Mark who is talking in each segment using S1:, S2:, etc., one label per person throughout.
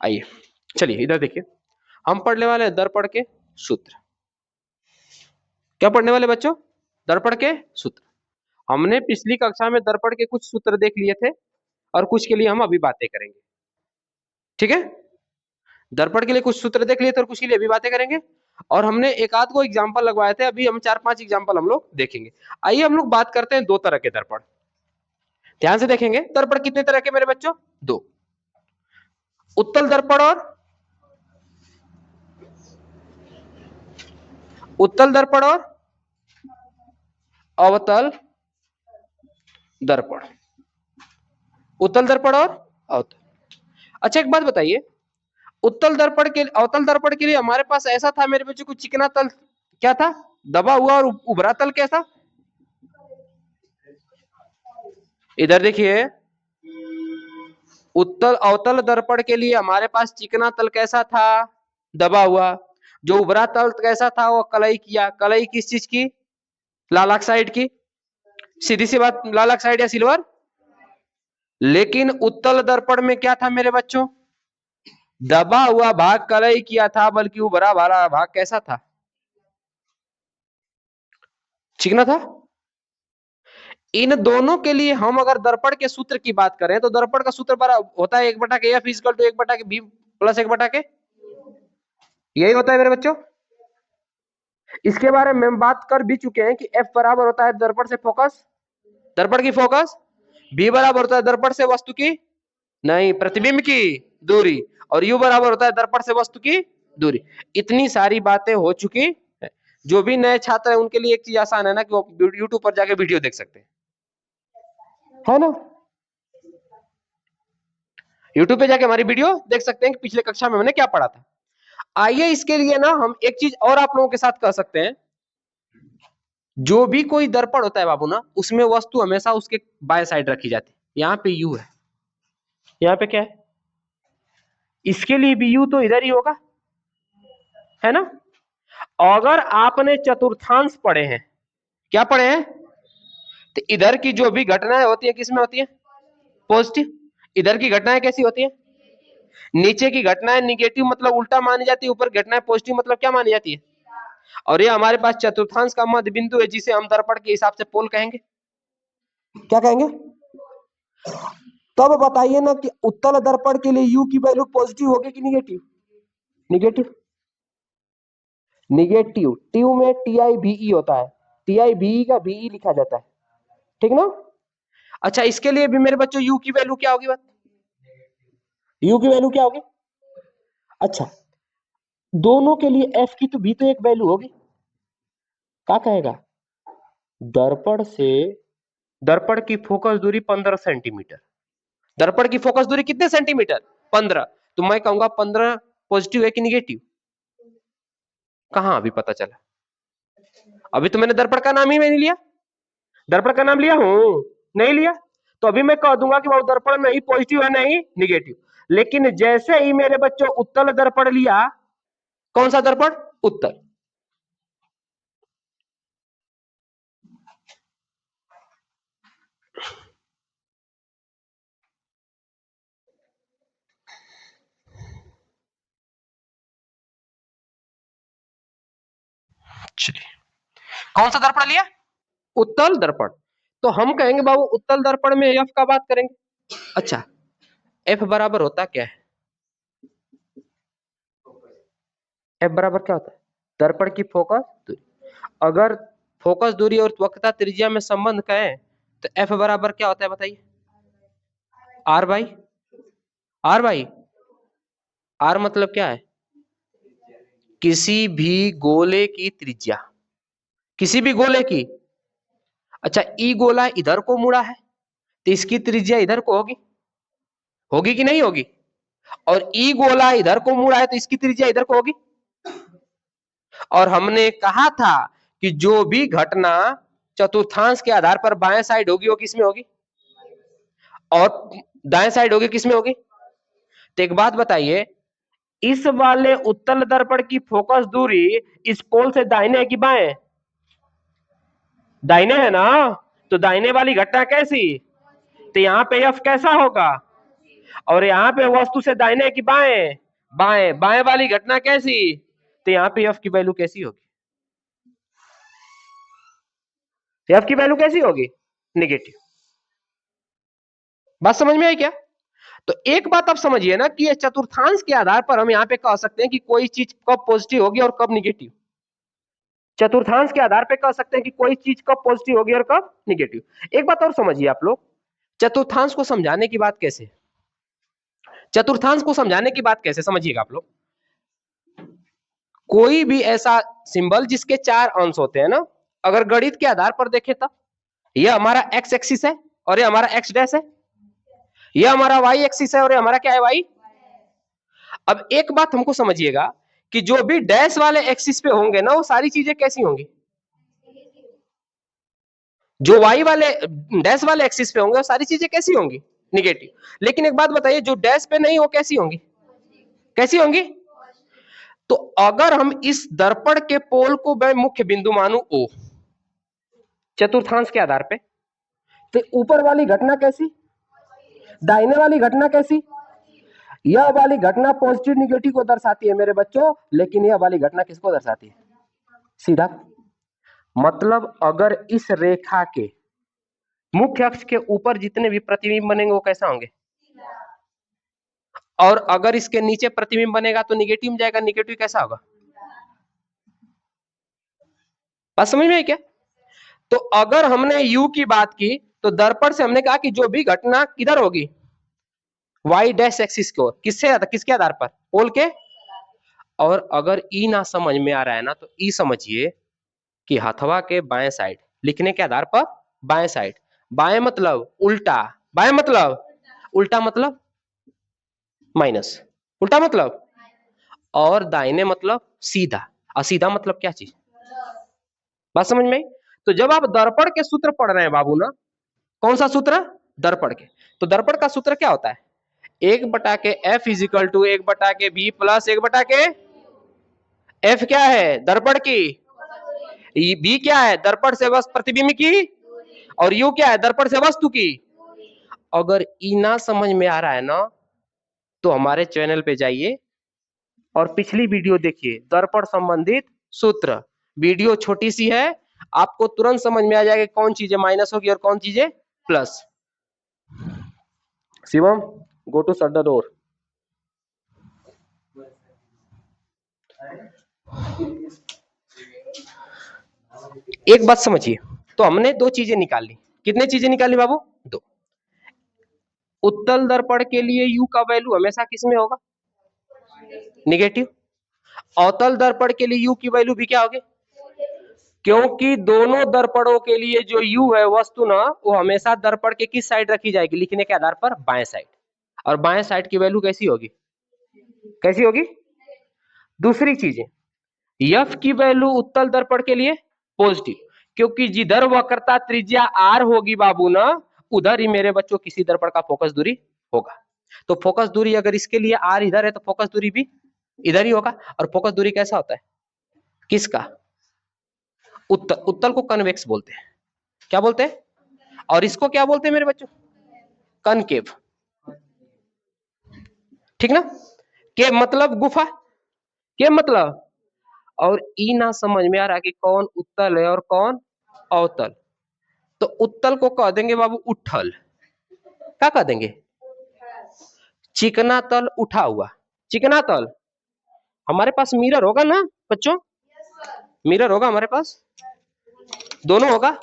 S1: आइए चलिए इधर देखिए, हम पढ़ने वाले हैं दर्पण के सूत्र। क्या पढ़ने वाले बच्चों? दर्पण के सूत्र। हमने पिछली कक्षा में दर्पण के कुछ सूत्र देख लिए थे और कुछ के लिए हम अभी बातें करेंगे, ठीक है? दर्पण के लिए कुछ सूत्र देख लिए थे और कुछ के लिए अभी बातें करेंगे, और हमने एक आध को एग्जाम्पल लगवाए थे, अभी हम 4-5 एग्जाम्पल हम लोग देखेंगे। आइए हम लोग बात करते हैं दो तरह के दर्पण। ध्यान से देखेंगे, दर्पण कितने तरह के मेरे बच्चों? दो। उत्तल दर्पण और अवतल दर्पण। उत्तल दर्पण और अवतल। अच्छा एक बात बताइए, उत्तल दर्पण के अवतल दर्पण के लिए हमारे पास ऐसा था मेरे बच्चों को, चिकना तल क्या था, दबा हुआ, और उभरा तल कैसा? इधर देखिए, उत्तल अवतल दर्पण के लिए हमारे पास चिकना तल कैसा था? दबा हुआ। जो उभरा तल कैसा था? वो कलई किया। कलई किस चीज की? लाल ऑक्साइड की। सीधी सी बात, लाल ऑक्साइड या सिल्वर। लेकिन उत्तल दर्पण में क्या था मेरे बच्चों? दबा हुआ भाग कलई किया था, बल्कि उभरा वाला भाग कैसा था? चिकना था। इन दोनों के लिए हम अगर दर्पण के सूत्र की बात करें तो दर्पण का सूत्र होता है 1/F = 1/B + 1/K। यही होता है मेरे बच्चों। इसके बारे में हम बात कर भी चुके हैं कि F बराबर होता है दर्पण से फोकस, दर्पण की फोकस। B बराबर होता है दर्पण से वस्तु की नहीं, प्रतिबिंब की दूरी। और U बराबर होता है दर्पण से वस्तु की दूरी। इतनी सारी बातें हो चुकी है। जो भी नए छात्र हैं उनके लिए एक चीज आसान है ना, कि वो यूट्यूब पर जाके वीडियो देख सकते हैं, है ना? यूट्यूब पे जाके हमारी वीडियो देख सकते हैं कि पिछले कक्षा में हमने क्या पढ़ा था। आइए इसके लिए ना हम एक चीज और आप लोगों के साथ कर सकते हैं। जो भी कोई दर्पण होता है बाबू ना, उसमें वस्तु हमेशा उसके बाएं साइड रखी जाती है। यहाँ पे U है, यहाँ पे क्या है? इसके लिए भी U तो इधर ही होगा, है ना? अगर आपने चतुर्थांश पढ़े हैं, क्या पढ़े हैं? तो इधर की जो भी घटनाएं होती है किसमें होती है? पॉजिटिव। इधर की घटनाएं कैसी होती है? नीचे की घटनाएं निगेटिव मतलब उल्टा मानी जाती है, ऊपर घटनाएं पॉजिटिव मतलब क्या मानी जाती है? और ये हमारे पास चतुर्थांश का मध्य बिंदु है, जिसे हम दर्पण के हिसाब से पोल कहेंगे। क्या कहेंगे? तब बताइए ना कि उत्तल दर्पण के लिए U की वैल्यू पॉजिटिव होगी कि निगेटिव? निगेटिव। निगेटिव ट्यू में TiVe होता है, TiVe का VE लिखा जाता है, ठीक ना? अच्छा इसके लिए भी मेरे बच्चों U की वैल्यू क्या होगी? बात U की वैल्यू क्या होगी? अच्छा दोनों के लिए F की तो भी तो एक वैल्यू होगी। क्या कहेगा? दर्पण की फोकस दूरी 15 सेंटीमीटर। दर्पण की फोकस दूरी कितने सेंटीमीटर? 15। तो मैं कहूंगा 15 पॉजिटिव है कि निगेटिव? कहां अभी पता चला? अभी तो मैंने दर्पण का नाम ही नहीं लिया। दर्पण का नाम लिया हूं? नहीं लिया। तो अभी मैं कह दूंगा कि वो दर्पण नहीं पॉजिटिव है नहीं निगेटिव। लेकिन जैसे ही मेरे बच्चों उत्तल दर्पण लिया, कौन सा दर्पण? उत्तल। चलिए कौन सा दर्पण लिया? उत्तल दर्पण। तो हम कहेंगे बाबू उत्तल दर्पण में F का बात करेंगे। अच्छा F बराबर होता क्या है? F बराबर क्या होता है? दर्पण की फोकस दूरी। अगर फोकस दूरी और वक्रता त्रिज्या में संबंध कहें तो F बराबर क्या होता है बताइए? R/R मतलब क्या है? किसी भी गोले की त्रिज्या, किसी भी गोले की। अच्छा ई गोला इधर को मुड़ा है तो इसकी त्रिज्या इधर को होगी, होगी कि नहीं होगी? और ई गोला इधर को मुड़ा है तो इसकी त्रिज्या इधर को होगी। और हमने कहा था कि जो भी घटना चतुर्थांश के आधार पर बाएं साइड होगी वो किसमें होगी, और दाएं साइड होगी किसमें होगी? तो एक बात बताइए, इस वाले उत्तल दर्पण की फोकस दूरी इस पोल से दाहिने है कि बाएं? दाहिने है ना? तो दाहिने वाली घटना कैसी? तो यहाँ पे F कैसा होगा? और यहाँ पे वस्तु से दाहिने की बाएं, बाएं बाएं वाली घटना कैसी, तो यहाँ पे एफ की वैल्यू कैसी होगी, एफ की वैल्यू कैसी होगी, निगेटिव। बात समझ में आई क्या? तो एक बात आप समझिए ना कि ये चतुर्थांश के आधार पर हम यहाँ पे कह सकते हैं कि कोई चीज कब पॉजिटिव होगी और कब निगेटिव। चतुर्थांश के आधार पे कह सकते हैं कि कोई चीज कब पॉजिटिव होगी और कब निगेटिव। एक बात और समझिए आप लोग, चतुर्थांश को समझाने की बात कैसे, चतुर्थांश को समझाने की बात कैसे समझिएगा आप लोग। कोई भी ऐसा सिंबल जिसके 4 अंश होते हैं ना, अगर गणित के आधार पर देखें तो ये हमारा एक्स एक्सिस है और ये हमारा एक्स डैश है, ये हमारा वाई एक्सिस है और ये हमारा क्या है, वाई। अब एक बात हमको समझिएगा कि जो भी डैश वाले एक्सिस पे होंगे ना, वो सारी चीजें कैसी होंगी, जो वाई वाले डैश वाले एक्सिस पे होंगे वो सारी चीजें कैसी होंगी, निगेटिव। लेकिन एक बात बताइए, जो डैश पे नहीं हो कैसी होंगी, कैसी होंगी। तो अगर हम इस दर्पण के पोल को मैं मुख्य बिंदु मानू ओ, चतुर्थांश के आधार पे, तो ऊपर वाली घटना कैसी, दाहिने वाली घटना कैसी, यह वाली घटना पॉजिटिव निगेटिव को दर्शाती है मेरे बच्चों, लेकिन यह वाली घटना किसको दर्शाती है, सीधा। मतलब अगर इस रेखा के मुख्य अक्ष के ऊपर जितने भी प्रतिबिंब बनेंगे वो कैसा होंगे, और अगर इसके नीचे प्रतिबिंब बनेगा तो निगेटिव में जाएगा, निगेटिव कैसा होगा। बात समझ में है क्या? तो अगर हमने यू की बात की तो दर्पण से हमने कहा कि जो भी घटना किधर होगी, वाई डैश एक्सिस को, किससे, किसके आधार पर, पोल के। और अगर ई ना समझ में आ रहा है ना, तो ई समझिए कि हथवा के बाएं साइड लिखने के आधार पर, बाएं साइड, बाएं मतलब उल्टा, बाएं मतलब उल्टा, मतलब माइनस, उल्टा मतलब, और दाहिने मतलब सीधा, और सीधा मतलब क्या चीज। बात समझ में आई? तो जब आप दर्पण के सूत्र पढ़ रहे हैं बाबू ना, कौन सा सूत्र, दर्पण के, तो दर्पण का सूत्र क्या होता है, 1/के एफ इजिकल टू 1/के बी प्लस 1/के, एफ क्या है, दर्पण की, बी क्या है, दर्पण से वस्तु प्रतिबिंब की, और यू क्या है, दर्पण से वस्तु की। अगर ई ना समझ में आ रहा है ना, तो हमारे चैनल पे जाइए और पिछली वीडियो देखिए, दर्पण संबंधित सूत्र, वीडियो छोटी सी है, आपको तुरंत समझ में आ जाएगा कौन चीजें माइनस होगी और कौन चीजें plus. Shivam, go to shut the door. एक बात समझिए, तो हमने 2 चीजें निकाल ली, कितने चीजें निकाली बाबू, 2। उत्तल दर्पण के लिए यू का वैल्यू हमेशा किसमें होगा, निगेटिव। अवतल दर्पण के लिए यू की वैल्यू भी क्या होगी, क्योंकि दोनों दर्पणों के लिए जो यू है वस्तु ना, वो हमेशा दर्पण के किस साइड रखी जाएगी, लिखने के आधार पर बाएं साइड, और बाएं साइड की वैल्यू कैसी होगी, कैसी होगी। दूसरी चीजें, एफ की वैल्यू उत्तल दर्पण के लिए पॉजिटिव, क्योंकि जिधर वक्रता त्रिज्या आर होगी बाबू ना, उधर ही मेरे बच्चों किसी दर्पण का फोकस दूरी होगा। तो फोकस दूरी अगर इसके लिए आर इधर है तो फोकस दूरी भी इधर ही होगा। और फोकस दूरी कैसा होता है, किसका, उत्तल, उत्तल को कन्वेक्स बोलते हैं, क्या बोलते हैं, और इसको क्या बोलते हैं मेरे बच्चों, कनकेव, ठीक ना। के मतलब गुफा, के मतलब, और ई ना समझ में आ रहा है कि कौन उत्तल है और कौन अवतल, तो उत्तल को कह देंगे बाबू उठल, क्या कह देंगे, चिकना तल उठा हुआ, चिकना तल। हमारे पास मिरर होगा ना बच्चों, मिरर होगा हमारे पास, दोनों होगा,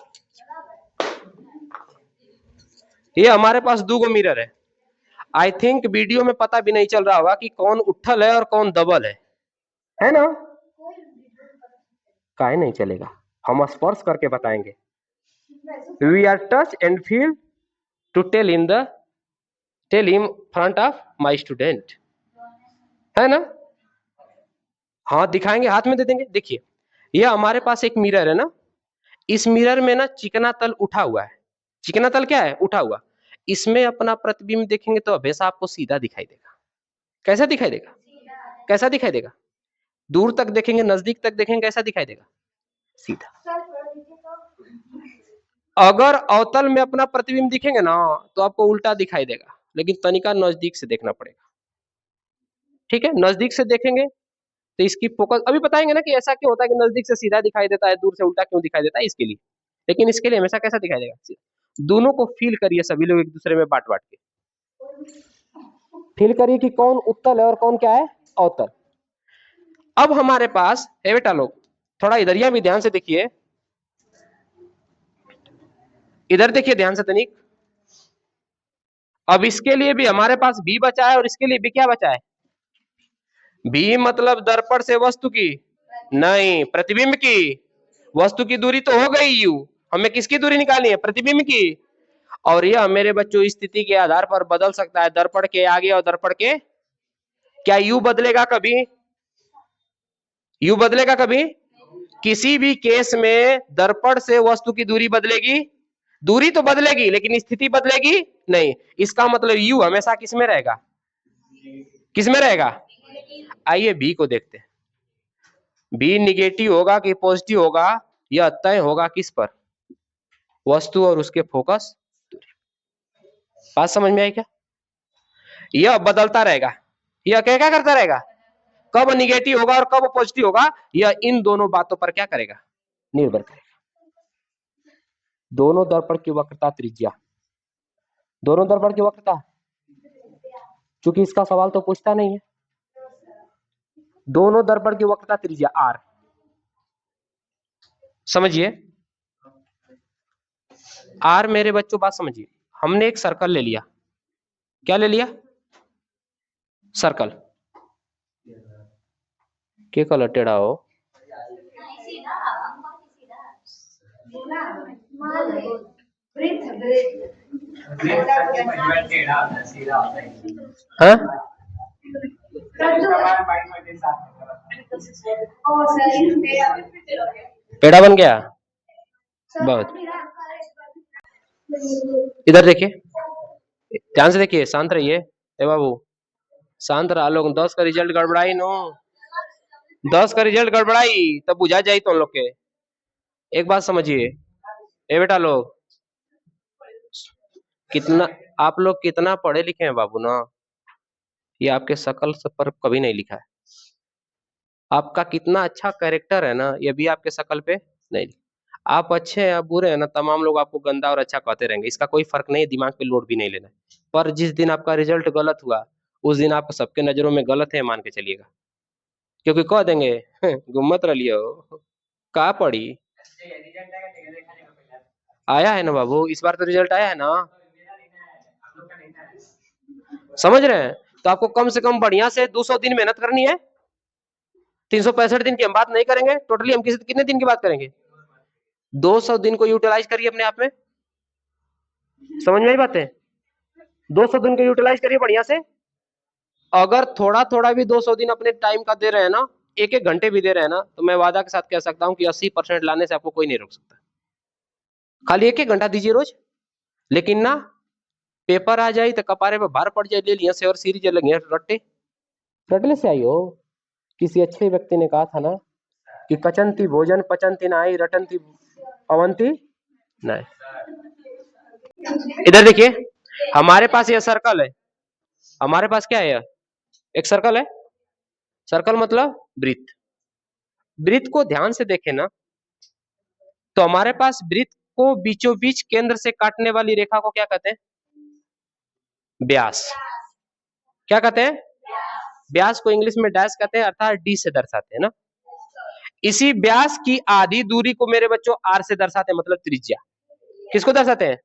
S1: ये हमारे पास 2 मिरर है। आई थिंक वीडियो में पता भी नहीं चल रहा होगा कि कौन उठल है और कौन दबल है ना। काहे नहीं चलेगा, हम स्पर्श करके बताएंगे। We are touch and feel to tell in the, tell him front of my student, है ना। हाँ दिखाएंगे, हाथ में दे देंगे। देखिए ये हमारे पास एक मिरर है ना, इस मिरर में ना चिकना तल उठा हुआ है, चिकना तल क्या है, उठा हुआ। इसमें अपना प्रतिबिंब देखेंगे तो हमेशा आपको सीधा दिखाई देगा। कैसा दिखाई देगा, कैसा दिखाई देगा, दूर तक देखेंगे नजदीक तक देखेंगे कैसा दिखाई देगा, सीधा। अगर अवतल में अपना प्रतिबिंब दिखेंगे ना तो आपको उल्टा दिखाई देगा, लेकिन तनिका नजदीक से देखना पड़ेगा। ठीक है, नजदीक से देखेंगे तो इसकी फोकस अभी बताएंगे ना कि ऐसा क्यों होता है कि नजदीक से सीधा दिखाई देता है, दूर से उल्टा क्यों दिखाई देता है इसके लिए। लेकिन इसके लिए हमेशा कैसा दिखाई देगा, सीधा। दोनों को फील करिए सभी लोग एक दूसरे में बांट बांट के फील करिए कि कौन उत्तल है और कौन क्या है, अवतल। अब हमारे पास है बेटा लोग, थोड़ा इधरिया भी ध्यान से देखिए, इधर देखिए ध्यान से तनिक। अब इसके लिए भी हमारे पास बी बचा है और इसके लिए भी क्या बचा है, बी मतलब दर्पण से वस्तु की नहीं, प्रतिबिंब की। वस्तु की दूरी तो हो गई यू, हमें किसकी दूरी निकालनी है, प्रतिबिंब की। और यह मेरे बच्चों स्थिति के आधार पर बदल सकता है, दर्पण के आगे और दर्पण के, क्या यू बदलेगा कभी, यू बदलेगा कभी, किसी भी केस में दर्पण से वस्तु की दूरी बदलेगी, दूरी तो बदलेगी लेकिन स्थिति बदलेगी नहीं। इसका मतलब यू हमेशा किस में रहेगा, किस में रहेगा। आइए बी को देखते हैं, बी निगेटिव होगा कि पॉजिटिव होगा, यह तय होगा किस पर, वस्तु और उसके फोकस दूरी। बात समझ में आई क्या, यह बदलता रहेगा, यह क्या क्या करता रहेगा, कब निगेटिव होगा और कब पॉजिटिव होगा, यह इन दोनों बातों पर क्या करेगा, निर्भर करेगा। दोनों दर्पण की वक्रता त्रिज्या, दोनों दर्पण की वक्रता, चूंकि इसका सवाल तो पूछता नहीं है, दोनों दर्पण की वक्रता त्रिज्या आर। समझिए आर मेरे बच्चों, बात समझिए, हमने एक सर्कल ले लिया, क्या ले लिया, सर्कल। के कलर टेढ़ा हो, हाँ टेढ़ा बन गया बहुत। इधर देखिए, ध्यान से देखिए, शांत रहिए ए बाबू, शांत रहा लोग। 10 का रिजल्ट गड़बड़ाई नो, 10 का रिजल्ट गड़बड़ाई तब बुझा जाई तो लोग के। एक बात समझिए ए बेटा लोग, कितना आप लोग कितना पढ़े लिखे हैं बाबू ना, ये आपके शकल से पर कभी नहीं लिखा है। आपका कितना अच्छा कैरेक्टर है ना, ये भी आपके शकल पे नहीं। आप अच्छे हैं, आप बुरे हैं ना, तमाम लोग आपको गंदा और अच्छा कहते रहेंगे, इसका कोई फर्क नहीं है, दिमाग पे लोड भी नहीं लेना है। पर जिस दिन आपका रिजल्ट गलत हुआ, उस दिन आप सबके नजरों में गलत है मान के चलिएगा, क्योंकि कह देंगे गुम्मत रलियो का पड़ी। आया है ना बाबू, इस बार तो रिजल्ट आया है ना, समझ रहे हैं। तो आपको कम से कम बढ़िया से 200 दिन मेहनत करनी है, 365 दिन की हम बात नहीं करेंगे, टोटली हम कितने दिन की बात करेंगे, 200 दिन को यूटिलाइज करिए अपने आप में। समझ में आई बात है, 200 दिन को यूटिलाइज करिए बढ़िया से। अगर थोड़ा थोड़ा भी 200 दिन अपने टाइम का दे रहे हैं ना, एक एक घंटे भी दे रहे हैं ना, तो मैं वादा के साथ कह सकता हूं कि 80% लाने से आपको कोई नहीं रोक सकता। खाली एक एक घंटा दीजिए रोज, लेकिन ना पेपर आ जाए तो कपारे पे भार पड़ जाए, ले लिया से और सीरीज लगी रट्टे रटले से आई हो। किसी अच्छे व्यक्ति ने कहा था ना कि कचंती भोजन पचंती नाई रटंती अवंती नहीं। इधर देखिए, हमारे पास यह सर्कल है, हमारे पास क्या है, एक सर्कल है, सर्कल मतलब वृत्त। वृत्त को ध्यान से देखें ना, तो हमारे पास वृत्त को बीचों बीच केंद्र से काटने वाली रेखा को क्या कहते हैं, व्यास। क्या कहते हैं, व्यास को इंग्लिश में डैश कहते हैं, अर्थात डी से दर्शाते हैं ना। इसी व्यास की आधी दूरी को मेरे बच्चों आर से दर्शाते हैं, मतलब त्रिज्या। किसको दर्शाते हैं,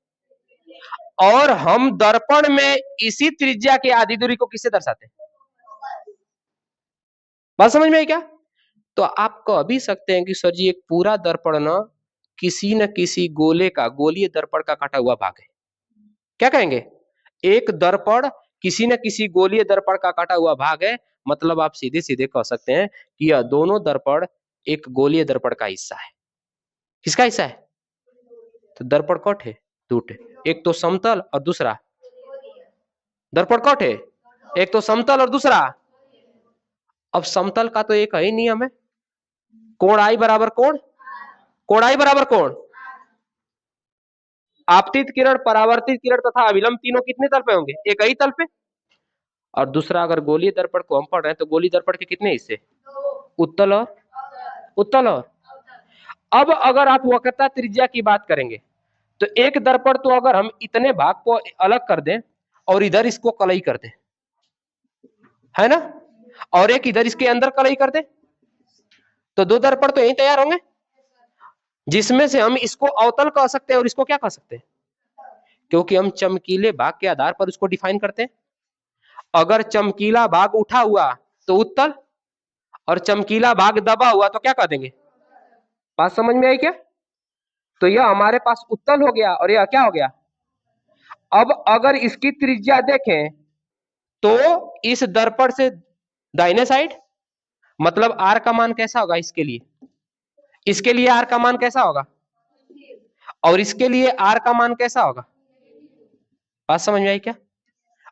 S1: और हम दर्पण में इसी त्रिज्या की आधी दूरी को किससे दर्शाते हैं, बात समझ में आई क्या। तो आप कह भी सकते हैं कि सर जी एक पूरा दर्पण न किसी गोले का, गोलीय दर्पण का काटा हुआ भाग है। क्या कहेंगे, एक दर्पण किसी न किसी गोलीय दर्पण का काटा हुआ भाग है, मतलब आप सीधे सीधे कह सकते हैं कि यह दोनों दर्पण एक गोलीय दर्पण का हिस्सा है। किसका हिस्सा है, तो दर्पण कट है, टूट है, एक तो समतल और दूसरा, दर्पण कट है, एक तो समतल और दूसरा। अब समतल का तो एक ही नियम है, कोण आई बराबर कोण, कोण आई बराबर कोण। आपतित किरण, परावर्तित किरण तथा अभिलंब तीनों कितने तल पे होंगे? एक ही तल पे। और दूसरा, अगर गोलीय दर्पण को हम पढ़ रहे हैं तो गोलीय दर्पण के कितने हिस्से? उत्तल और उत्तल। और अब अगर आप वक्रता त्रिज्या की बात करेंगे तो एक दर्पण तो अगर हम इतने भाग को अलग कर दें और इधर इसको कलई कर दें, है ना, और एक इधर इसके अंदर कलई कर दें, तो दो दर्पण तो यही तैयार होंगे, जिसमें से हम इसको अवतल कह सकते हैं और इसको क्या कह सकते हैं? क्योंकि हम चमकीले भाग के आधार पर उसको डिफाइन करते हैं। अगर चमकीला भाग उठा हुआ तो उत्तल, और चमकीला भाग दबा हुआ तो क्या कह देंगे? बात समझ में आई क्या? तो यह हमारे पास उत्तल हो गया और यह क्या हो गया? अब अगर इसकी त्रिज्या देखें तो इस दर्पण से दाहिने साइड, मतलब आर का मान कैसा होगा इसके लिए? इसके लिए आर का मान कैसा होगा? और इसके लिए आर का मान कैसा होगा? बात समझ में आई क्या?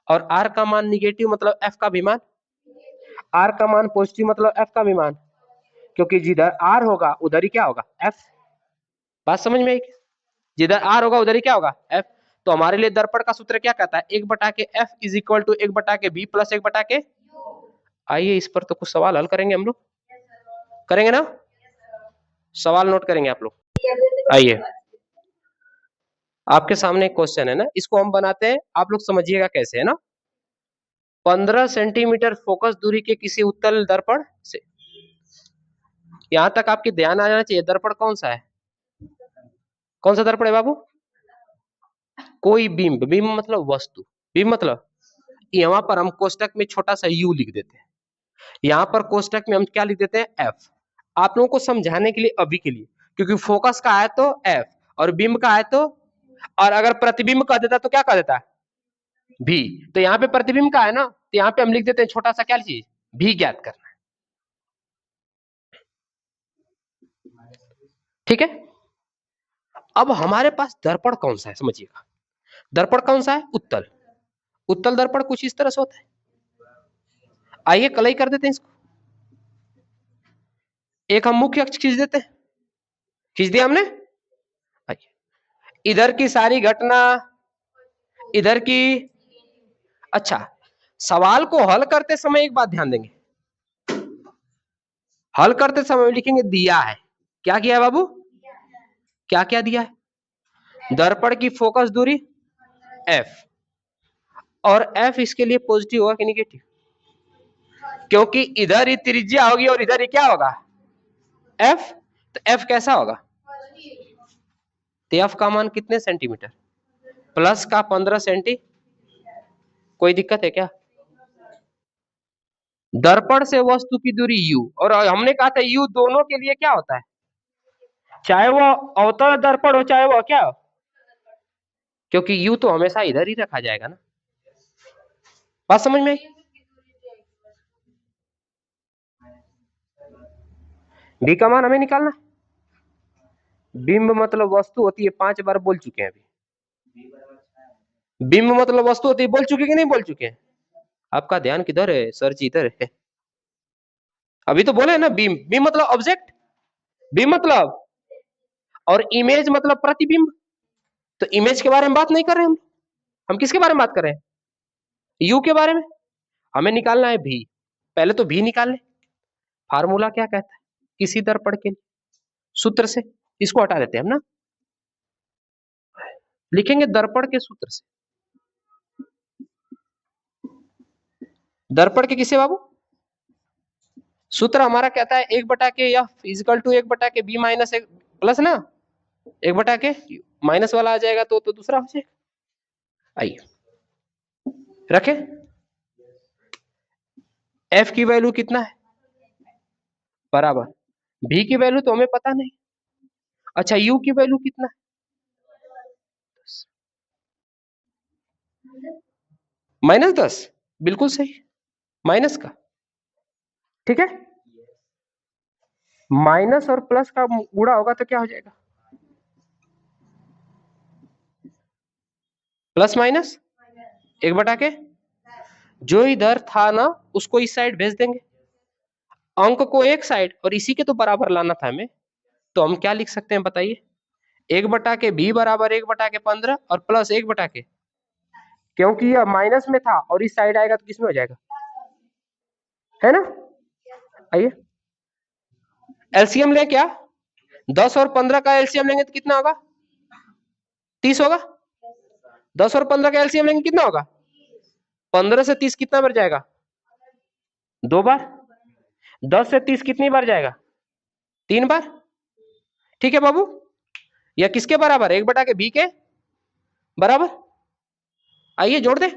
S1: और आर का मान निगेटिव मतलब एफ का भी मान, आर का मान पॉजिटिव मतलब एफ का भी मान, क्योंकि जिधर आर होगा उधर ही क्या होगा? एफ। बात समझ में आई क्या? जिधर आर होगा उधर ही क्या होगा? एफ। तो हमारे लिए दर्पण का सूत्र क्या कहता है? 1/के एफ इज इक्वल टू 1/के बी प्लस 1/के। आइए इस पर तो कुछ सवाल हल करेंगे हम लोग, करेंगे ना? सवाल नोट करेंगे आप लोग। आइए, आपके सामने एक क्वेश्चन है ना, इसको हम बनाते हैं, आप लोग समझिएगा कैसे, है ना। 15 सेंटीमीटर फोकस दूरी के किसी उत्तल दर्पण से, यहां तक आपके ध्यान आ जाना चाहिए। दर्पण कौन सा है? कौन सा दर्पण है बाबू? कोई बिंब, बिंब मतलब वस्तु, बिंब मतलब, यहाँ पर हम कोष्टक में छोटा सा यू लिख देते हैं, यहाँ पर कोष्टक में हम क्या लिख देते हैं? एफ। आप लोगों को समझाने के लिए अभी के लिए, क्योंकि फोकस का है तो एफ, और बिंब का है तो, और अगर प्रतिबिंब कह देता तो क्या कह देता? भी। तो यहाँ पे प्रतिबिंब का है ना, तो यहाँ पे हम लिख देते हैं छोटा सा क्या चीज? भी ज्ञात करना है। ठीक है। अब हमारे पास दर्पण कौन सा है समझिएगा। दर्पण कौन सा है? उत्तल। उत्तल दर्पण कुछ इस तरह से होता है। आइए कलई कर देते हैं इसको। एक हम मुख्य अक्ष खींच देते हैं, खींच दिया हमने। इधर की सारी घटना, इधर की। अच्छा, सवाल को हल करते समय एक बात ध्यान देंगे, हल करते समय लिखेंगे दिया है। क्या किया है बाबू? क्या क्या दिया है? दर्पण की फोकस दूरी एफ, और एफ इसके लिए पॉजिटिव होगा कि निगेटिव? क्योंकि इधर ही त्रिज्या होगी और इधर ही क्या होगा? एफ। तो एफ कैसा होगा? तो एफ का मान कितने सेंटीमीटर? प्लस का 15 सेंटी। कोई दिक्कत है क्या? दर्पण से वस्तु की दूरी u, और हमने कहा था u दोनों के लिए क्या होता है? चाहे वो अवतल दर्पण हो चाहे वो क्या हो, क्योंकि u तो हमेशा इधर ही रखा जाएगा ना। बात समझ में? b का मान हमें निकालना। बिंब मतलब वस्तु होती है, 5 बार बोल चुके हैं अभी। बिंब मतलब वस्तु होती है, बोल चुके कि नहीं बोल चुके हैं? आपका ध्यान किधर है सर जी? इधर है। अभी तो बोले ना बिंब, बिंब मतलब ऑब्जेक्ट, बिंब मतलब, और इमेज मतलब प्रतिबिंब। तो इमेज के बारे में बात नहीं कर रहे हम किसके बारे में बात कर रहे हैं? यू के बारे में। हमें निकालना है भी। पहले तो भी निकाल ले। फार्मूला क्या कहता है किसी दर्पण के लिए? सूत्र से। इसको हटा देते हैं हम ना, लिखेंगे दर्पण के सूत्र से। दर्पण के किसे बाबू? सूत्र हमारा कहता है 1/के या फिजिकल टू 1/के बी माइनस 1 प्लस ना 1/के माइनस वाला आ जाएगा तो दूसरा हो जाएगा। आइए रखे। एफ की वैल्यू कितना है? बराबर भी की वैल्यू तो हमें पता नहीं। अच्छा यू की वैल्यू कितना है? -10। बिल्कुल सही, माइनस का। ठीक है, माइनस और प्लस का गुणा होगा तो क्या हो जाएगा? प्लस माइनस 1/के। जो इधर था ना उसको इस साइड भेज देंगे, अंक को एक साइड, और इसी के तो बराबर लाना था हमें। तो हम क्या लिख सकते हैं बताइए? 1/b बराबर 1/15 और प्लस 1/k, क्योंकि यह माइनस में था और इस साइड आएगा तो किसमें हो जाएगा, है ना। आइए एलसीएम ले क्या, 10 और 15 का एलसीएम लेंगे तो कितना होगा, 30 होगा। 10 और 15 का एलसीएम लेंगे कितना होगा, 15 से 30 कितना बार जाएगा, 2 बार। 10 से 30 कितनी बार जाएगा, 3 बार। ठीक है बाबू, यह किसके बराबर है, 1/b के बराबर। आइए जोड़ दे,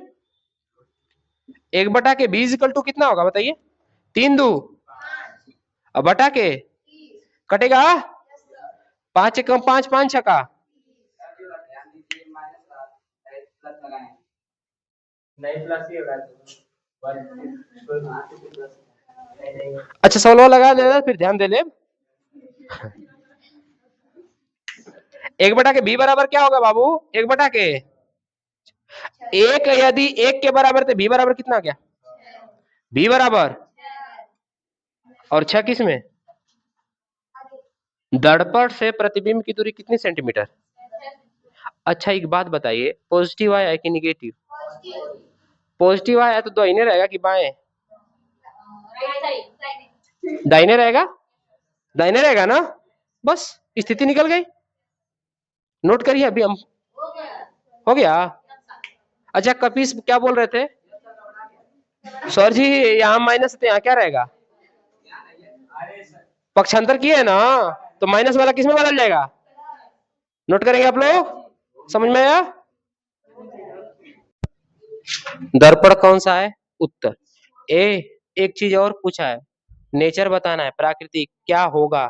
S1: 1/b इक्वल टू कितना होगा बताइए, 3 2 अब बटा के कटेगा 5 कम 5 5 छका, अच्छा 16 लगा देना फिर ध्यान दे ले। 1/b बराबर क्या होगा बाबू, 1/k, एक यदि 1 के बराबर तो b बराबर कितना क्या, b बराबर और 6 किस में, दर्पण से प्रतिबिंब की दूरी कितनी सेंटीमीटर। अच्छा एक बात बताइए, पॉजिटिव आया कि निगेटिव, पॉजिटिव आया तो दाहिने रहेगा कि बाएं, दाहिने रहेगा, दाहिने रहेगा ना, बस स्थिति निकल गई। नोट करिए अभी हम, हो गया। अच्छा कपीस क्या बोल रहे थे, सर जी यहाँ माइनस तो यहाँ क्या रहेगा, पक्षांतर किए है ना, तो माइनस वाला किस में बदल जाएगा, नोट करेंगे आप लोग, समझ में आया। दर्पण कौन सा है, उत्तर। एक चीज और पूछा है, नेचर बताना है, प्राकृतिक क्या होगा,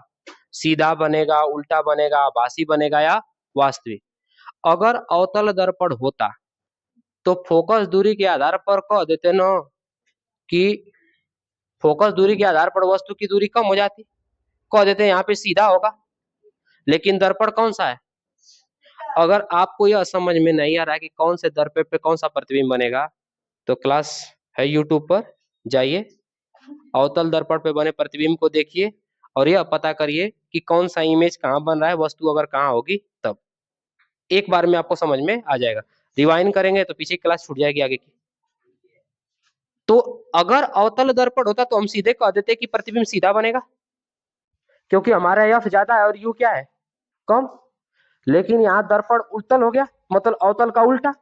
S1: सीधा बनेगा, उल्टा बनेगा, आभासी बनेगा या वास्तविक। अगर अवतल दर्पण होता तो फोकस दूरी के आधार पर कह देते ना कि फोकस दूरी के आधार पर वस्तु की दूरी कम हो जाती, कह देते यहाँ पे सीधा होगा। लेकिन दर्पण कौन सा है, अगर आपको यह समझ में नहीं आ रहा है कि कौन से दर्पण पे कौन सा प्रतिबिंब बनेगा, तो क्लास है यूट्यूब पर जाइए, अवतल दर्पण पे बने प्रतिबिंब को देखिए और यह पता करिए कि कौन सा इमेज कहाँ बन रहा है, वस्तु अगर कहाँ होगी तब एक बार में आपको समझ में आ जाएगा। रिवाइंड करेंगे तो पीछे क्लास छूट जाएगी आगे की। तो अगर अवतल दर्पण होता तो हम सीधे कह देते कि प्रतिबिंब सीधा बनेगा, क्योंकि हमारा एफ ज्यादा है और यू क्या है, कम। लेकिन यहाँ दर्पण उत्तल हो गया, मतलब अवतल का उल्टा,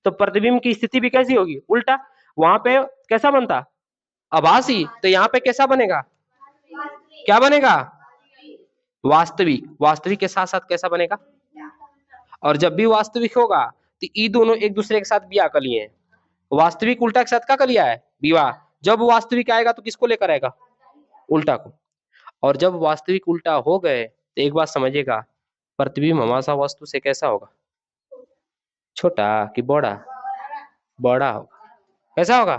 S1: तो प्रतिबिंब की स्थिति भी कैसी होगी, उल्टा। वहां पे कैसा बनता, आभासी, तो यहाँ पे कैसा बनेगा, क्या बनेगा, वास्तविक। वास्तविक के साथ साथ कैसा बनेगा, और जब भी वास्तविक होगा तो ये दोनों एक दूसरे के साथ ब्याह कर लिए हैं, वास्तविक उल्टा के साथ क्या कर लिया है, विवाह। जब वास्तविक आएगा तो किसको लेकर आएगा, उल्टा को। और जब वास्तविक उल्टा हो गए तो एक बात समझिएगा, प्रतिबिंब हमेशा वस्तु से कैसा होगा, छोटा कि बड़ा, बड़ा होगा। कैसा होगा,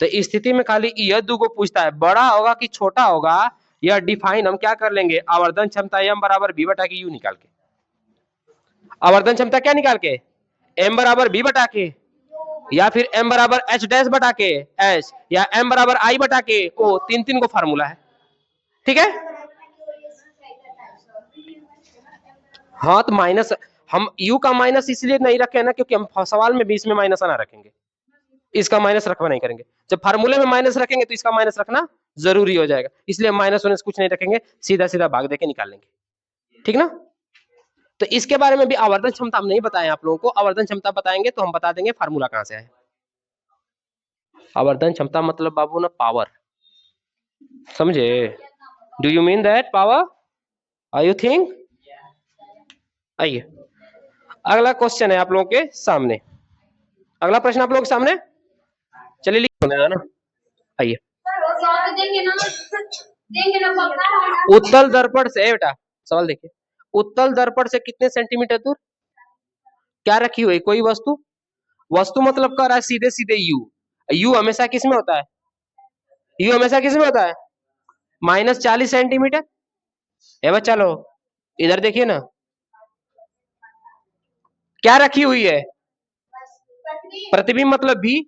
S1: तो इस स्थिति में खाली यह दो पूछता है, बड़ा होगा कि छोटा होगा, यह डिफाइन हम क्या कर लेंगे, आवर्धन क्षमता एम बराबर बी बटा के यू निकाल के। आवर्धन क्षमता क्या निकाल के, एम बराबर बी बटा के, या फिर एम बराबर एच डैश बटा के एच, या एम बराबर आई बटा के ओ, तीन तीन को फार्मूला है, ठीक है। हाँ तो माइनस, हम यू का माइनस इसलिए नहीं रखे ना क्योंकि हम सवाल में भी इसमें माइनस आना रखेंगे, इसका माइनस रखवा नहीं करेंगे। जब फार्मूले में माइनस रखेंगे तो इसका माइनस रखना जरूरी हो जाएगा, इसलिए माइनस वाइनस कुछ नहीं रखेंगे, सीधा सीधा भाग देके निकाल लेंगे, ठीक ना। तो इसके बारे में भी आवर्धन क्षमता हम नहीं बताए आप लोगों को, आवर्धन क्षमता बताएंगे तो हम बता देंगे फार्मूला कहां से है। आवर्धन क्षमता मतलब बाबू ना पावर, समझे, do you mean that power, are you think. आइए अगला क्वेश्चन है आप लोगों के सामने, अगला प्रश्न आप लोगों के सामने, चलिए लिखो ना। आइए उत्तल दर्पण से, बेटा सवाल देखिए, उत्तल दर्पण से कितने सेंटीमीटर दूर क्या रखी हुई कोई वस्तु, वस्तु मतलब कर रहा है सीधे सीधे यू, यू हमेशा किस में होता है, यू हमेशा किस में होता है, -40 सेंटीमीटर। है बच्चा लो इधर देखिए ना, क्या रखी हुई है, प्रतिबिंब मतलब भी,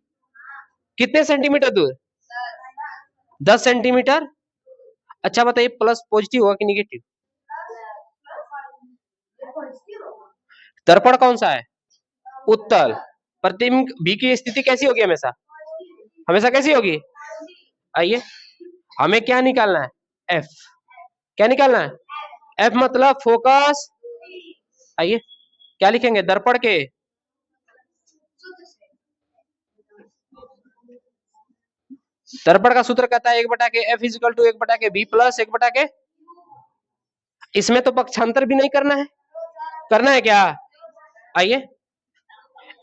S1: कितने सेंटीमीटर दूर, 10 सेंटीमीटर। अच्छा बताइए प्लस पॉजिटिव होगा कि निगेटिव, दर्पण कौन सा है? उत्तल। प्रतिबिंब बी की स्थिति कैसी होगी? हमेशा हमेशा कैसी होगी? आइए, हमें क्या निकालना है? एफ। क्या निकालना है? एफ मतलब फोकस। आइए, क्या लिखेंगे? दर्पण के दर्पण का सूत्र कहता है 1/के एफ इजिकल टू 1/के बी प्लस 1/के। इसमें तो पक्षांतर भी नहीं करना है, करना है क्या? आइए,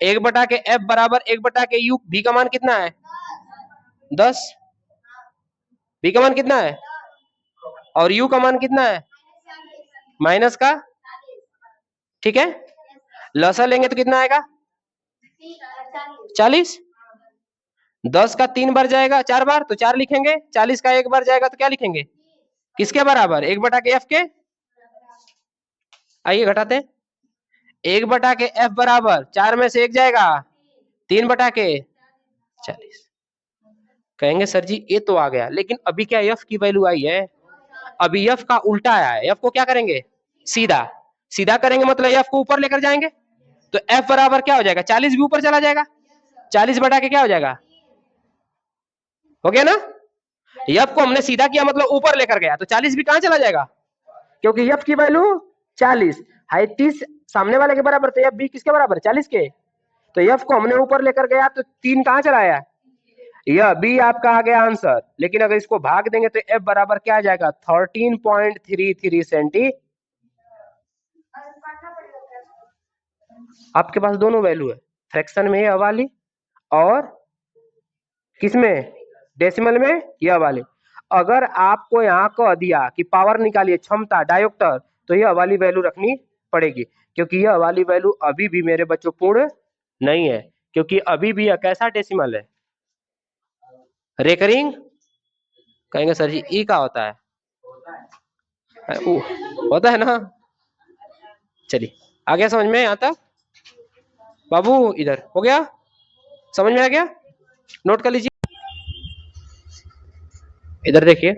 S1: 1/के एफ बराबर 1/के यू। बी का मान कितना है? 10। बी का मान कितना है? और यू का मान कितना है? माइनस का। ठीक है, लसा लेंगे तो कितना आएगा? 40। 10 का 3 बार जाएगा 4 बार तो 4 लिखेंगे। 40 का 1 बार जाएगा तो क्या लिखेंगे? किसके बराबर? 1/के एफ के। आइए घटाते हैं। 1/के एफ बराबर 4 में से 1 जाएगा 3/के 40। कहेंगे सर जी ये तो आ गया, लेकिन अभी क्या एफ की वैल्यू आई है? अभी एफ का उल्टा आया है। एफ को क्या करेंगे? सीधा। सीधा करेंगे मतलब एफ को ऊपर लेकर जाएंगे, तो एफ बराबर क्या हो जाएगा? 40 भी ऊपर चला जाएगा। 40/के क्या हो जाएगा? हो गया ना? एफ को हमने सीधा किया मतलब ऊपर लेकर गया, तो 40 भी कहां चला जाएगा? क्योंकि एफ की वैल्यू 40 हाइट 30 सामने वाले के बराबर, तो एफ बी किसके बराबर? 40 के। तो एफ को हमने ऊपर लेकर गया तो 3 कहां चला आया? यह बी आपका आ गया आंसर। लेकिन अगर इसको भाग देंगे तो एफ बराबर क्या आ जाएगा? 13.33 सेंटी। आपके पास दोनों वैल्यू है, फ्रैक्शन में यह वाली और किसमें? डेसिमल में यह वाली। अगर आपको यहाँ कह दिया कि पावर निकालिए, क्षमता, डायोप्टर, तो यह वाली वैल्यू रखनी पड़ेगी, क्योंकि यह वाली वैल्यू अभी भी मेरे बच्चों पूर्ण नहीं है, क्योंकि अभी भी यह कैसा डेसिमल है? रेकरिंग। कहेंगे सर जी ई का होता है? होता है ना? चलिए, आ गया समझ में यहाँ तक? बाबू इधर हो गया, समझ में आ गया? नोट कर लीजिए। इधर देखिए,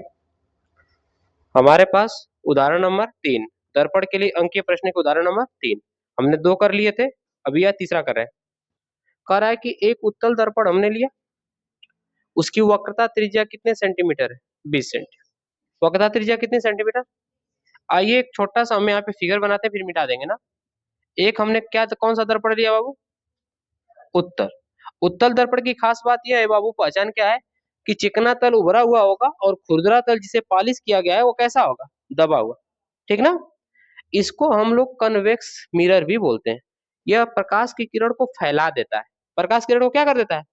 S1: हमारे पास उदाहरण नंबर 3, दर्पण के लिए अंकीय प्रश्न के उदाहरण नंबर 3 हमने 2 कर लिए थे, अभी यह तीसरा कर रहे हैं। कह रहा है कि एक उत्तल दर्पण हमने लिया, उसकी वक्रता त्रिज्या कितने सेंटीमीटर है? 20 सेंटीमीटर। वक्रता त्रिज्या कितने सेंटीमीटर? आइए एक छोटा सा हम यहाँ पे फिगर बनाते हैं, फिर मिटा देंगे ना। एक हमने क्या, कौन सा दर्पण लिया बाबू? उत्तल। उत्तल दर्पण की खास बात यह है बाबू, पहचान क्या है? कि चिकना तल उभरा हुआ होगा और खुरदरा तल जिसे पॉलिश किया गया है वो कैसा होगा? दबा हुआ। ठीक ना? इसको हम लोग कन्वेक्स मिरर भी बोलते हैं। यह प्रकाश की किरण को फैला देता है। प्रकाश किरण को क्या कर देता है?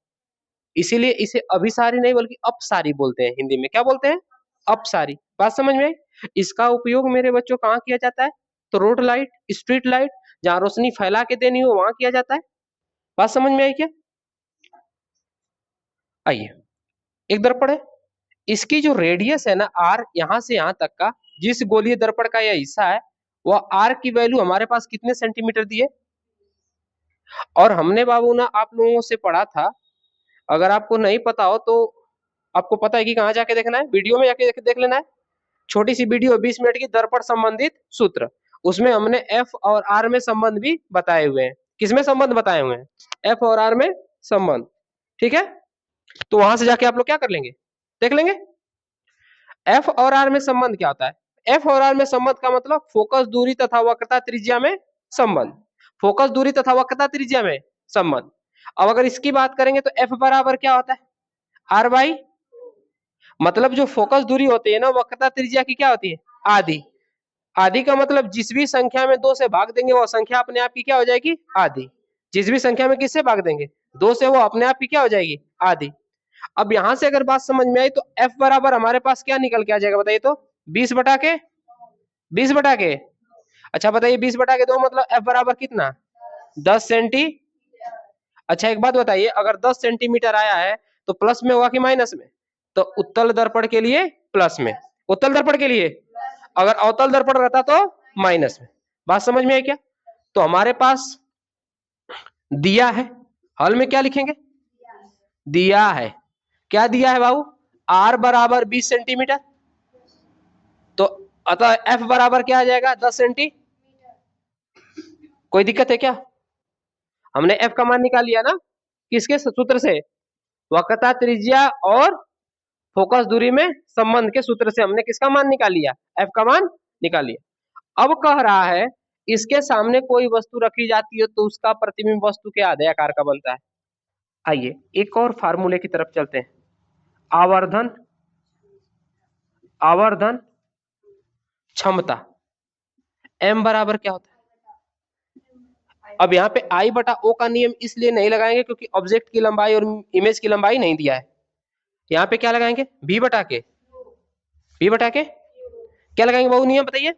S1: इसीलिए इसे अभिसारी नहीं बल्कि अपसारी बोलते हैं। हिंदी में क्या बोलते हैं? अपसारी। बात समझ में आई? इसका उपयोग मेरे बच्चों कहाँ किया जाता है? तो रोड लाइट, स्ट्रीट लाइट, जहाँ रोशनी फैला के देनी हो वहां किया जाता है। बात समझ में आई क्या? आइए, एक दर्पण है, इसकी जो रेडियस है ना आर, यहां से यहां तक का, जिस गोलीय दर्पण का यह हिस्सा है, वह आर की वैल्यू हमारे पास कितने सेंटीमीटर दी है? और हमने बाबू ना आप लोगों से पढ़ा था, अगर आपको नहीं पता हो तो आपको पता है कि कहाँ जाके देखना है, वीडियो में जाके देख लेना है। छोटी सी वीडियो 20 मिनट की, दर्पण संबंधित सूत्र, उसमें हमने एफ और आर में संबंध भी बताए हुए हैं। किसमें संबंध बताए हुए हैं? एफ और आर में संबंध। ठीक है, तो वहां से जाके आप लोग क्या कर लेंगे? देख लेंगे। एफ और आर में संबंध क्या होता है? एफ और आर में संबंध का मतलब फोकस दूरी तथा वक्रता त्रिज्या में संबंध। फोकस दूरी तथा वक्रता त्रिज्या में संबंध। अब अगर इसकी बात करेंगे तो एफ बराबर क्या होता है? आर बाई, मतलब जो फोकस दूरी होती है ना वक्रता त्रिज्या की क्या होती है? आधी। आधी का मतलब जिस भी संख्या में 2 से भाग देंगे वो संख्या अपने आप की क्या हो जाएगी? आधी। जिस भी संख्या में किससे भाग देंगे? 2 से, वो अपने आप की क्या हो जाएगी? आधी। अब यहां से अगर बात समझ में आई तो एफ बराबर हमारे पास क्या निकल के आ जाएगा बताइए तो? 20/के 20/के। अच्छा बताइए 20/2 मतलब एफ बराबर कितना? 10 सेंटी। अच्छा एक बात बताइए, अगर 10 सेंटीमीटर आया है तो प्लस में होगा कि माइनस में? तो उत्तल दर्पण के लिए प्लस में, उत्तल दर्पण के लिए। अगर अवतल दर्पण रहता तो माइनस में। बात समझ में आई क्या? तो हमारे पास दिया है, हल में क्या लिखेंगे? दिया है। क्या दिया है बाबू? आर बराबर 20 सेंटीमीटर, तो अतः एफ बराबर क्या आ जाएगा? 10 सेंटी। कोई दिक्कत है क्या? हमने f का मान निकाल लिया ना, किसके सूत्र से? वक्रता त्रिज्या और फोकस दूरी में संबंध के सूत्र से हमने किसका मान निकाल लिया? f का मान निकाल लिया। अब कह रहा है इसके सामने कोई वस्तु रखी जाती है तो उसका प्रतिबिंब वस्तु के आधे आकार का बनता है। आइए एक और फार्मूले की तरफ चलते हैं। आवर्धन आवर्धन क्षमता m बराबर क्या होता है? अब यहाँ पे I बटा O का नियम इसलिए नहीं लगाएंगे क्योंकि ऑब्जेक्ट की लंबाई और इमेज की लंबाई नहीं दिया है। यहाँ पे क्या लगाएंगे? b बटा के क्या लगाएंगे वो नियम बताइए?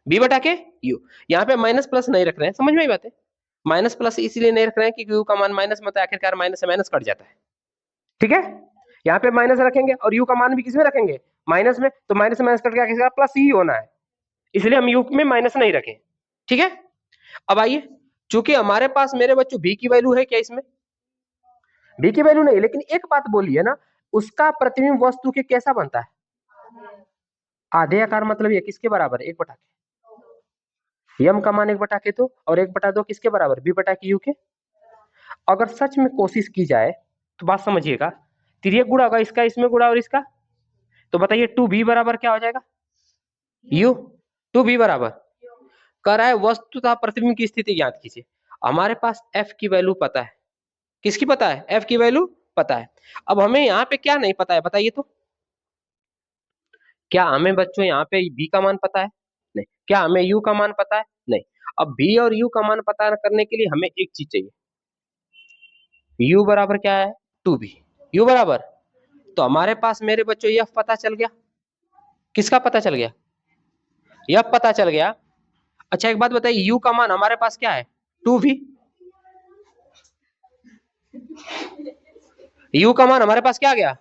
S1: b बटा के u। यहाँ पे माइनस प्लस नहीं रख रहे हैं, समझ में आई बात है? माइनस प्लस इसलिए नहीं रख रहे हैं क्योंकि u का मान माइनस में होता है, आखिरकार माइनस से माइनस कट जाता है। ठीक है, यहाँ पे माइनस रखेंगे और u का मान भी किसमें रखेंगे? माइनस में, तो माइनस से माइनस कट के आखिरकार प्लस ही होना है, इसलिए हम u में माइनस नहीं रखें। ठीक है, अब आइए, चूंकि हमारे पास मेरे बच्चों b की वैल्यू है क्या? इसमें b की वैल्यू नहीं, लेकिन एक बात बोलिए ना, उसका प्रतिबिंब वस्तु के कैसा बनता है? आधे आकार। मतलब ये किसके बराबर है? 1 बटा के m का मान 1 बटा के तो, और 1 बटा 2 किसके बराबर? b बटा के u के। अगर सच में कोशिश की जाए तो बात समझिएगा, तिर्यक गुणा होगा इसका इसमें गुणा और इसका, तो बताइए 2b बराबर क्या हो जाएगा? u। 2b बराबर कर रहा है वस्तु तथा प्रतिबिंब की स्थिति ज्ञात कीजिए। हमारे पास f की वैल्यू पता है, किसकी पता है? f की वैल्यू पता है। अब हमें यहाँ पे क्या नहीं पता है बताइए तो? क्या हमें बच्चों यहाँ पे b का मान पता है? नहीं। क्या हमें u का मान पता है? नहीं। अब b और u का मान पता करने के लिए हमें एक चीज चाहिए, u बराबर क्या है? 2b। u बराबर, तो हमारे पास मेरे बच्चों यह पता चल गया। किसका पता चल गया? यह पता चल गया। अच्छा एक बात बताइए, u का मान हमारे पास क्या है? 2v। u का मान हमारे पास क्या आ गया?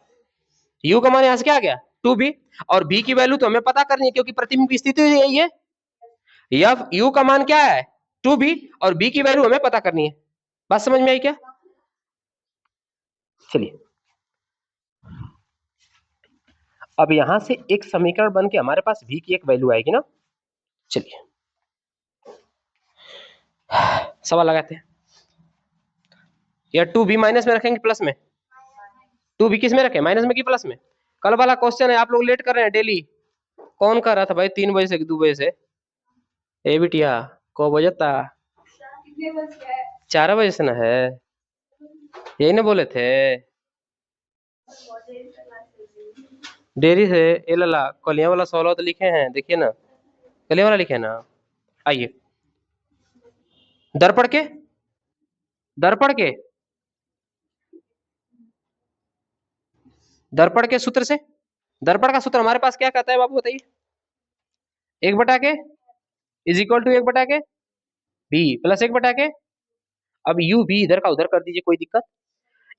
S1: u का मान यहां से क्या आ गया? 2b। और b की वैल्यू तो हमें पता करनी है क्योंकि प्रतिबिंब की स्थिति यही है। यह u का मान क्या है? 2b, और b की वैल्यू हमें पता करनी है। बात समझ में आई क्या? चलिए, अब यहां से एक समीकरण बन के हमारे पास v की एक वैल्यू आएगी ना। चलिए सवाल लगाते हैं। या 2b माइनस में रखेंगे प्लस में? 2b किस में रखें? माइनस में कि प्लस में? कल वाला क्वेश्चन है, आप लोग लेट कर रहे हैं डेली। कौन कर रहा था भाई 3 बजे से 2 बजे से? ए बिटिया को बजे था? 4 बजे से ना है, यही ना बोले थे? देरी से ए लला कलिया वाला सवाल तो लिखे हैं, देखिए ना, कलिया वाला लिखे हैं ना। आइए, दर्पण के दर्पण के दर्पण के सूत्र से, दर्पण का सूत्र हमारे पास क्या कहता है बाबू बताइए? 1 बटा के इज इक्वल टू 1 बटा के b प्लस 1 बटा के, अब u भी इधर का उधर कर दीजिए, कोई दिक्कत।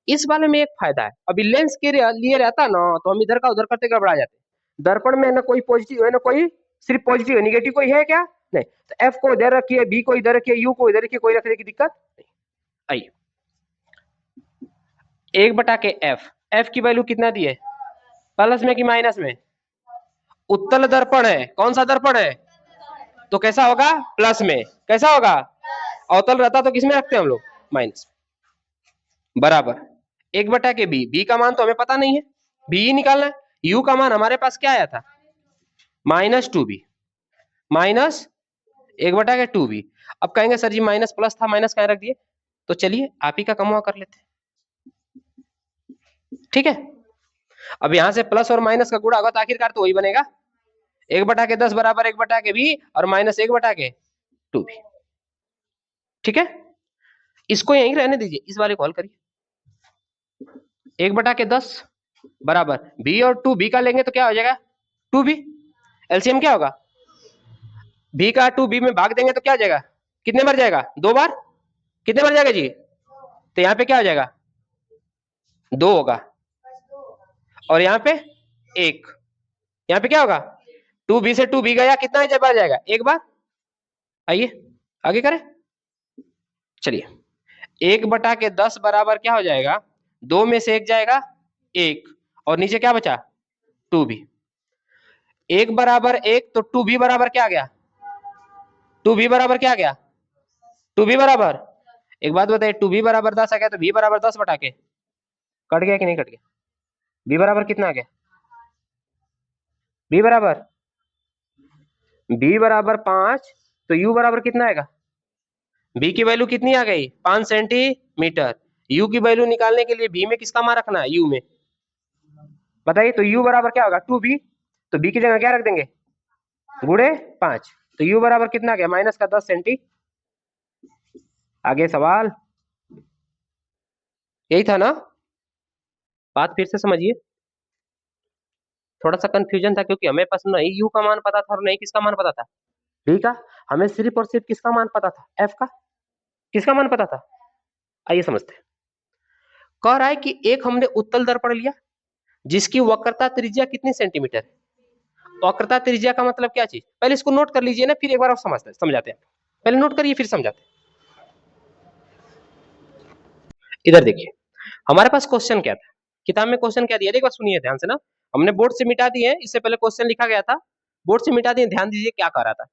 S1: इस वाले में एक फायदा है, अभी लेंस के लिए रहता ना तो हम इधर का उधर करते गड़बड़ा जाते। दर्पण में ना कोई पॉजिटिव है ना कोई, सिर्फ पॉजिटिव है, निगेटिव कोई है क्या? नहीं। तो f को इधर रखिए, b को इधर रखिए, u को इधर रखिए, कोई रखने की दिक्कत नहीं। आइए, 1 बटा के f की वैल्यू कितना दी है? प्लस में कि माइनस में? उत्तल दर्पण है, कौन सा दर्पण है? तो कैसा होगा? प्लस में। कैसा होगा? अवतल रहता तो किसमें रखते हैं हम लोग? माइनस। बराबर 1 बटा के b का मान तो हमें पता नहीं है, b ही निकालना है। u का मान हमारे पास क्या आया था? माइनस 2b, माइनस 1 बटा के 2b। अब कहेंगे सर जी माइनस प्लस था, माइनस कहाँ रख दिए? तो चलिए आप ही का कमुआ कर लेते हैं। ठीक है, अब यहां से प्लस और माइनस का गुणा होगा तो आखिरकार तो वही बनेगा, 1 बटा के 10 बराबर 1 बटा के b और माइनस 1 बटा के 2b। ठीक है, इसको यहीं रहने दीजिए, इस वाले को हल करिए। 1 बटा के 10 बराबर b और 2b का लेंगे तो क्या हो जाएगा? 2b। एलसीएम क्या होगा? b का 2b में भाग देंगे तो क्या हो जाएगा? कितने बार जाएगा? 2 बार। कितने बार जाएगा जी? तो यहाँ पे क्या हो जाएगा? 2 होगा, और यहाँ पे 1। यहाँ पे क्या होगा? 2b से 2b गया, कितना बार जाएगा? 1 बार। आइए आगे करें। चलिए, 1 बटा के 10 बराबर क्या हो जाएगा? 2 में से 1 जाएगा 1, और नीचे क्या बचा? 2b। 1 बराबर 1 तो 2b बराबर क्या आ गया? 2b बराबर क्या आ गया? 2b बराबर, एक बात बताइए 2b बराबर 10 आ गया तो b बराबर 10 बटा के कट गया कि नहीं कट गया? b बराबर कितना आ गया? b बराबर 5, तो u बराबर कितना आएगा? b की वैल्यू कितनी आ गई? 5 सेंटीमीटर। u की वैल्यू निकालने के लिए b में किसका मान रखना है? u में। बताइए तो u बराबर क्या होगा? 2b, तो b की जगह क्या रख देंगे? गुणे 5, तो u बराबर कितना आ गया? माइनस का 10 सेंटी। आगे सवाल यही था ना? बात फिर से समझिए, थोड़ा सा कंफ्यूजन था क्योंकि हमें पास नहीं u का मान पता था और नहीं किसका मान पता था? b का। हमें सिर्फ और सिर्फ किसका मान पता था? f का। किसका मान पता था? आइए समझते हैं। कह रहा है कि एक हमने उत्तल दर्पण लिया जिसकी वक्रता त्रिज्या कितनी सेंटीमीटर है? वक्रता त्रिज्या का मतलब क्या चीज? पहले इसको नोट कर लीजिए ना, फिर एक बार और समझाते हैं। पहले नोट करिए फिर समझाते हैं। इधर देखिए, हमारे पास क्वेश्चन क्या था? किताब में क्वेश्चन क्या दिया? एक बार सुनिए ध्यान से ना, हमने बोर्ड से मिटा दिए, इससे पहले क्वेश्चन लिखा गया था, बोर्ड से मिटा दिए, ध्यान दीजिए क्या कह रहा था।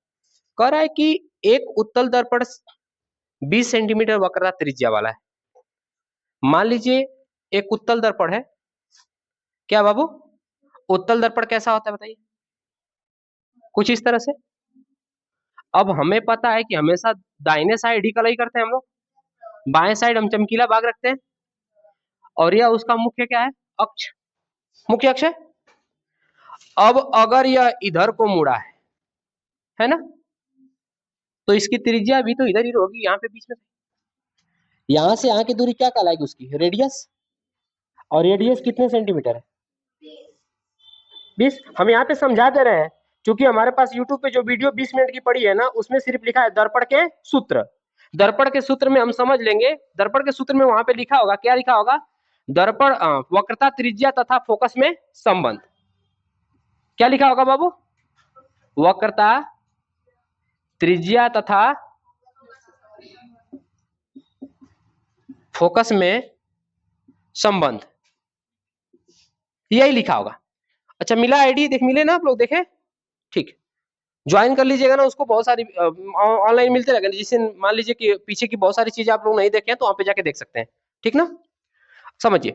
S1: कह रहा है कि एक उत्तल दर्पण 20 सेंटीमीटर वक्रता त्रिज्या वाला है। मान लीजिए एक उत्तल दर्पण है। क्या बाबू? उत्तल दर्पण कैसा होता है बताइए? कुछ इस तरह से। अब हमें पता है कि हमेशा दाहिने साइड ही कलई करते हैं हम लोग, बाएं साइड हम चमकीला भाग रखते हैं, और यह उसका मुख्य क्या है? अक्ष, मुख्य अक्ष है। अब अगर यह इधर को मुड़ा है ना, तो इसकी त्रिज्या भी तो इधर ही होगी, यहाँ पे बीच में। यहां से यहाँ की दूरी क्या कहलाएगी? उसकी रेडियस। और रेडियस कितने सेंटीमीटर है? 20। हम यहाँ पे समझा दे रहे हैं क्योंकि हमारे पास YouTube पे जो वीडियो 20 मिनट की पड़ी है ना, उसमें सिर्फ लिखा है दर्पण के सूत्र। दर्पण के सूत्र में हम समझ लेंगे। दर्पण के सूत्र में वहां पे लिखा होगा, क्या लिखा होगा? दर्पण वक्रता त्रिज्या तथा फोकस में संबंध। क्या लिखा होगा बाबू? वक्रता त्रिज्या तथा फोकस में संबंध, यही लिखा होगा। अच्छा मिला आईडी? देख मिले ना आप लोग? देखे? ठीक, ज्वाइन कर लीजिएगा ना उसको, बहुत सारी ऑनलाइन मिलते रहेगा। जिससे मान लीजिए कि पीछे की बहुत सारी चीजें आप लोग नहीं देखे हैं तो वहां पे जाके देख सकते हैं, ठीक ना? समझिए,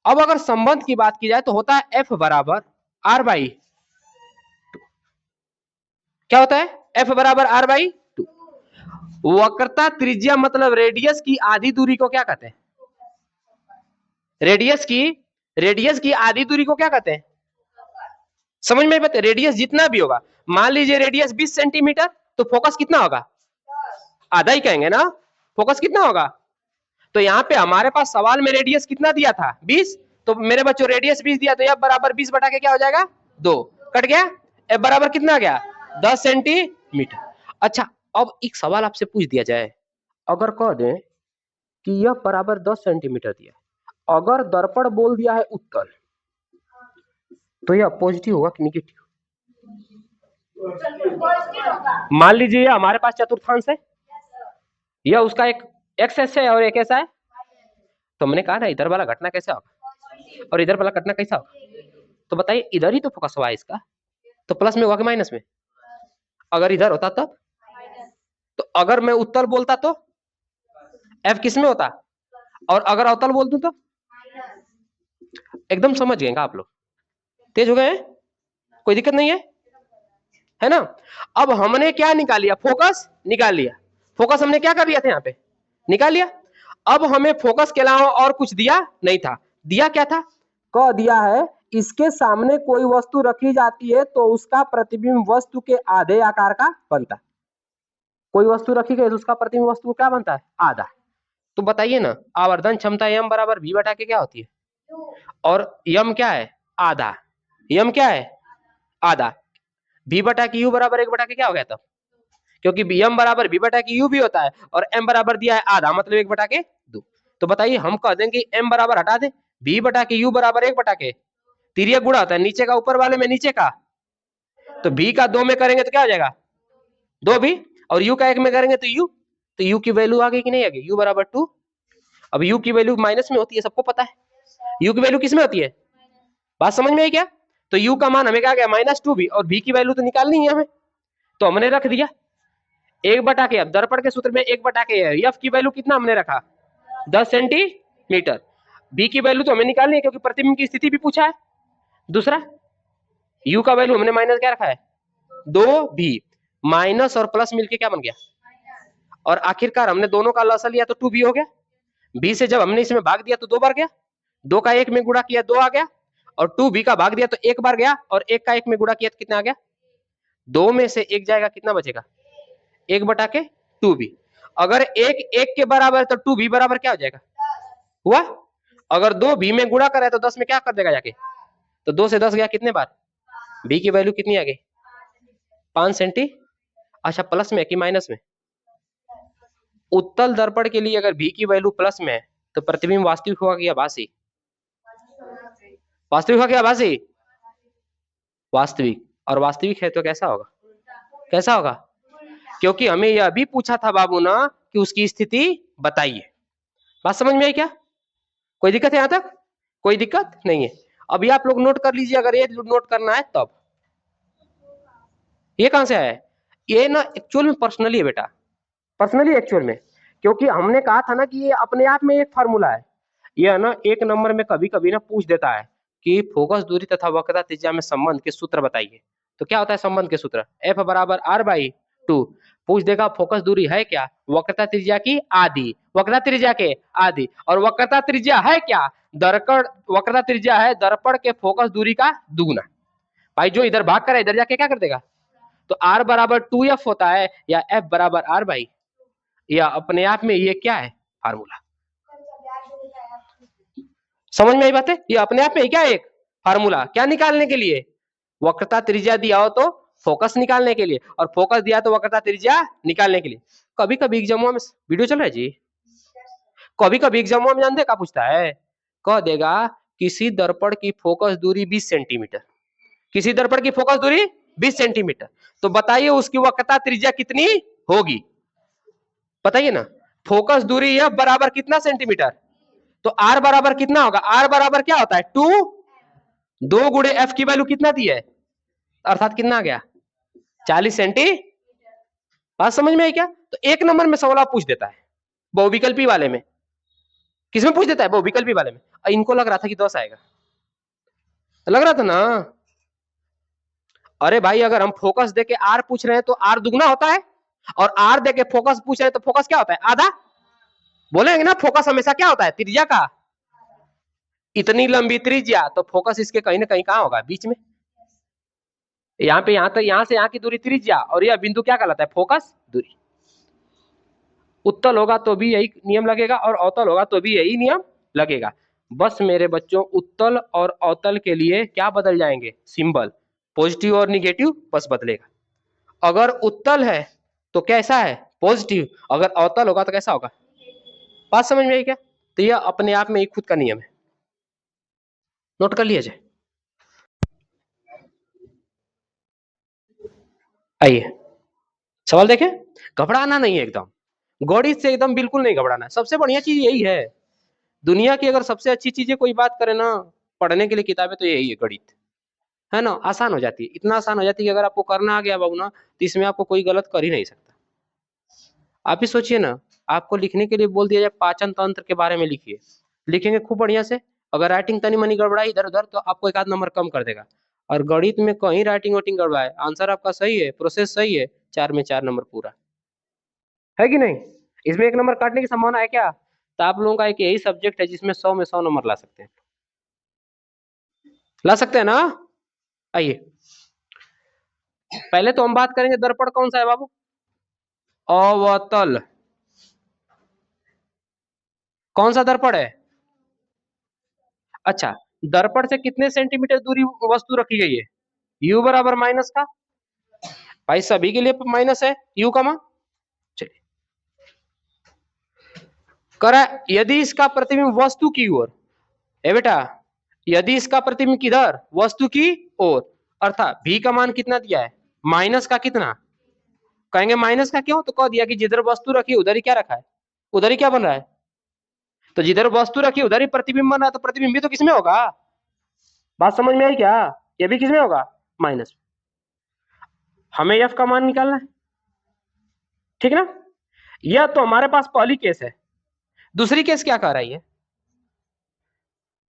S1: अब अगर संबंध की बात की जाए तो होता है एफ बराबर आर बाई, क्या होता है? एफ बराबर आर बाई 2। वक्रता त्रिज्या मतलब रेडियस की आधी दूरी को क्या कहते हैं? रेडियस की आधी दूरी को क्या कहते हैं? समझ में बता, रेडियस जितना भी होगा, मान लीजिए रेडियस 20 सेंटीमीटर, तो फोकस कितना होगा? आधा ही कहेंगे ना। फोकस कितना होगा? तो यहाँ पे हमारे पास सवाल में रेडियस कितना दिया था? 20। तो मेरे बच्चों रेडियस 20 दिया, तो एफ बराबर 20 बटा के क्या हो जाएगा? 2। कट गया। एफ बराबर कितना आ गया? 10 सेंटीमीटर। अच्छा, अब एक सवाल आपसे पूछ दिया जाए, अगर कह दें कि यह बराबर 10 सेंटीमीटर दिया, अगर दर्पण बोल दिया है उत्तल, तो यह पॉजिटिव होगा कि निगेटिव? मान लीजिए हमारे पास चतुर्थांश है, यह उसका एक एक्स है और एक ऐसा है, तो हमने कहा ना इधर वाला घटना कैसे होगा और इधर वाला घटना कैसा होगा? तो बताइए, इधर ही तो फोकस हुआ है इसका, तो प्लस में होगा कि माइनस में? अगर इधर होता तो अगर मैं उत्तल बोलता तो एफ किस में होता, और अगर अवतल बोल दूं तो? एकदम समझ गए आप लोग? तेज हो गए हैं? कोई दिक्कत नहीं है ना? अब हमने क्या निकाल लिया? फोकस निकाल लिया। फोकस हमने क्या कर लिया था? यहाँ पे निकाल लिया। अब हमें फोकस के अलावा और कुछ दिया नहीं था। दिया क्या था? कह दिया है इसके सामने कोई वस्तु रखी जाती है तो उसका प्रतिबिंब वस्तु के आधे आकार का बनता है। कोई वस्तु रखी गई तो उसका प्रतिबिंब वस्तु को क्या बनता है? आधा। तो बताइए ना, आवर्धन क्षमता यम बराबर v बटा के क्या होती है? और यम क्या है? आधा। यम क्या है? आधा। v बटा की u बराबर 1 बटा के क्या हो गया तब? क्योंकि m बराबर v बटा की u भी होता है और m बराबर दिया है आधा, मतलब 1 बटा के 2। तो बताइए, हम कह देंगे m बराबर हटा दे, v बटा की u बराबर 1 बटा के, तिर्यक गुणा होता है नीचे का ऊपर वाले में नीचे का, तो v का 2 में करेंगे तो क्या हो जाएगा? 2 भी, और u का 1 में करेंगे तो u, तो u की वैल्यू आ गई कि नहीं आ गई? u बराबर 2। अब u की वैल्यू माइनस में होती है, सबको पता है। u की वैल्यू किस में होती है? बात समझ में आई क्या? तो u का मान हमें क्या गया? -2v, और v की वैल्यू तो निकालनी है हमें, तो हमने रख दिया 1/k f, दर्पण के सूत्र में 1/k है, f की वैल्यू कितना हमने रखा 10 सेंटीमीटर, b की वैल्यू तो हमें निकालनी है क्योंकि प्रतिबिंब की स्थिति भी पूछा है। दूसरा u का वैल्यू हमने माइनस क्या रखा है 2b, माइनस और प्लस मिलके क्या बन गया, और आखिरकार हमने दोनों का लसा लिया तो 2b हो गया। b से जब हमने इसमें भाग दिया तो 2 बार गया, 2 का 1 में गुणा किया 2 आ गया, और 2b का भाग दिया तो 1 बार गया, और 1 का 1 में गुणा किया तो कितना आ गया, 2 में से 1 जाएगा, कितना बचेगा 1/2b। अगर 1 1 के बराबर है तो 2b बराबर क्या हो जाएगा हुआ, अगर 2b में गुणा करा है तो 10 में क्या कर देगा जाके, तो 2 से 10 गया कितने बार, b की वैल्यू कितनी आ गई 5 सेंटी। अच्छा प्लस में कि माइनस में, उत्तल दर्पण के लिए अगर b की वैल्यू प्लस में है तो प्रतिबिंब वास्तविक होगा कि आभासी, वास्तविक होगा कि आभासी, वास्तविक, और वास्तविक है तो कैसा होगा, कैसा होगा, क्योंकि हमें यह भी पूछा था बाबू ना कि उसकी स्थिति बताइए। बात समझ में आई क्या, कोई दिक्कत है यहां तक, कोई दिक्कत नहीं है। अभी आप लोग नोट कर लीजिए, अगर ये नोट करना है तब। ये कहां से आया है, ये ना एक्चुअल में पर्सनली है बेटा, पर्सनली एक्चुअल में, क्योंकि हमने कहा था ना कि ये अपने आप में एक फार्मूला है। यह ना एक नंबर में कभी कभी ना पूछ देता है कि फोकस दूरी तथा वक्रता त्रिज्या में संबंध के सूत्र बताइए। तो क्या होता है संबंध के सूत्र, एफ बराबर r/2, पूछ देगा फोकस दूरी है क्या, वक्रता त्रिज्या की आधी, वक्रता त्रिज्या के आधी, और वक्रता त्रिज्या है क्या, दर्पण, वक्रता त्रिज्या है दर्पण के फोकस दूरी का दुगुना। भाई जो इधर भाग कर इधर जाके क्या कर देगा, तो r बराबर 2f होता है, या f बराबर r/, या अपने आप में ये क्या है फार्मूला। समझ में आई बात है, ये अपने आप में क्या है एक फार्मूला, क्या निकालने के लिए, वक्रता त्रिज्या दिया हो तो फोकस निकालने के लिए, और फोकस दिया तो वक्रता त्रिज्या निकालने के लिए। कभी कभी एग्जामों में वीडियो चल रहा है जी, कभी कभी एग्जामों में जानते क्या पूछता है, कह देगा किसी दर्पण की फोकस दूरी 20 सेंटीमीटर, किसी दर्पण की फोकस दूरी 20 सेंटीमीटर, तो बताइए उसकी वक्रता त्रिज्या कितनी होगी, बताइए ना। फोकस दूरी एफ बराबर कितना सेंटीमीटर, तो आर बराबर कितना होगा, आर बराबर क्या होता है 2, 2 गुणे एफ की वैल्यू कितना दी है, अर्थात कितना आ गया 40 सेंटी। बात समझ में आई क्या, तो एक नंबर में सवाल पूछ देता है बहुविकल्पी वाले में, किसमें पूछ देता है बहुविकल्पी वाले में। इनको लग रहा था कि 10 आएगा, लग रहा था ना, अरे भाई अगर हम फोकस देके आर पूछ रहे हैं तो आर दुगना होता है, और आर देके फोकस पूछ रहे हैं तो फोकस क्या होता है आधा, बोलेंगे ना फोकस हमेशा क्या होता है त्रिज्या का, इतनी लंबी त्रिज्या, तो फोकस इसके कहीं ना कहीं कहां होगा बीच में, यहाँ पे, यहाँ तक, यहाँ से यहाँ की दूरी त्रिज्या, और यह बिंदु क्या कहलाता है फोकस दूरी। उत्तल होगा तो भी यही नियम लगेगा, और अवतल होगा तो भी यही नियम लगेगा। बस मेरे बच्चों उत्तल और अवतल के लिए क्या बदल जाएंगे सिंबल, पॉजिटिव और निगेटिव बस बदलेगा। अगर उत्तल है तो कैसा है पॉजिटिव, अगर अवतल होगा तो कैसा होगा, बात समझ में आई क्या, तो यह अपने आप में एक खुद का नियम है, नोट कर लिया जाए। आइए सवाल देखें, घबराना नहीं है एकदम, गणित से एकदम बिल्कुल नहीं घबराना है, सबसे बढ़िया चीज यही है दुनिया की, अगर सबसे अच्छी चीजें कोई बात करे ना पढ़ने के लिए किताबें तो यही है गणित, है ना, आसान हो जाती है, इतना आसान हो जाती है कि अगर आपको करना आ गया बाबू ना तो इसमें आपको कोई गलत कर ही नहीं सकता। आप ही सोचिए ना, आपको लिखने के लिए बोल दिया जाए पाचन तंत्र के बारे में लिखिए, लिखेंगे खूब बढ़िया से, अगर राइटिंग तनी मनी गड़बड़ाई इधर उधर तो आपको एक आध नंबर कम कर देगा, और गणित में कहीं राइटिंग वाइटिंग गड़बड़ाए आंसर आपका सही है, प्रोसेस सही है, 4 में 4 नंबर पूरा है कि नहीं, इसमें 1 नंबर काटने की संभावना है क्या, तो आप लोगों का एक यही सब्जेक्ट है जिसमें 100 में 100 नंबर ला सकते हैं, ला सकते हैं ना। आइए पहले तो हम बात करेंगे दर्पण कौन सा है बाबू, अवतल, कौन सा दर्पण है, अच्छा दर्पण से कितने सेंटीमीटर दूरी वस्तु रखी गई है, u बराबर माइनस का, भाई सभी के लिए माइनस है u का मान, चलिए करा, यदि इसका प्रतिबिंब वस्तु की ओर, ए बेटा यदि इसका प्रतिबिंब किधर वस्तु की ओर, अर्थात v का मान कितना दिया है माइनस का कितना, कहेंगे माइनस का क्यों, तो कह दिया कि जिधर वस्तु रखी उधर ही क्या रखा है, उधर ही क्या बन रहा है, तो जिधर वस्तु रखी उधर ही प्रतिबिंब बन रहा है, तो प्रतिबिंब भी तो किसमें होगा, बात समझ में आई क्या, ये भी किसमें होगा माइनस, हमें f का मान निकालना है, ठीक ना। यह तो हमारे पास पहली केस है। दूसरी केस क्या कह रही है?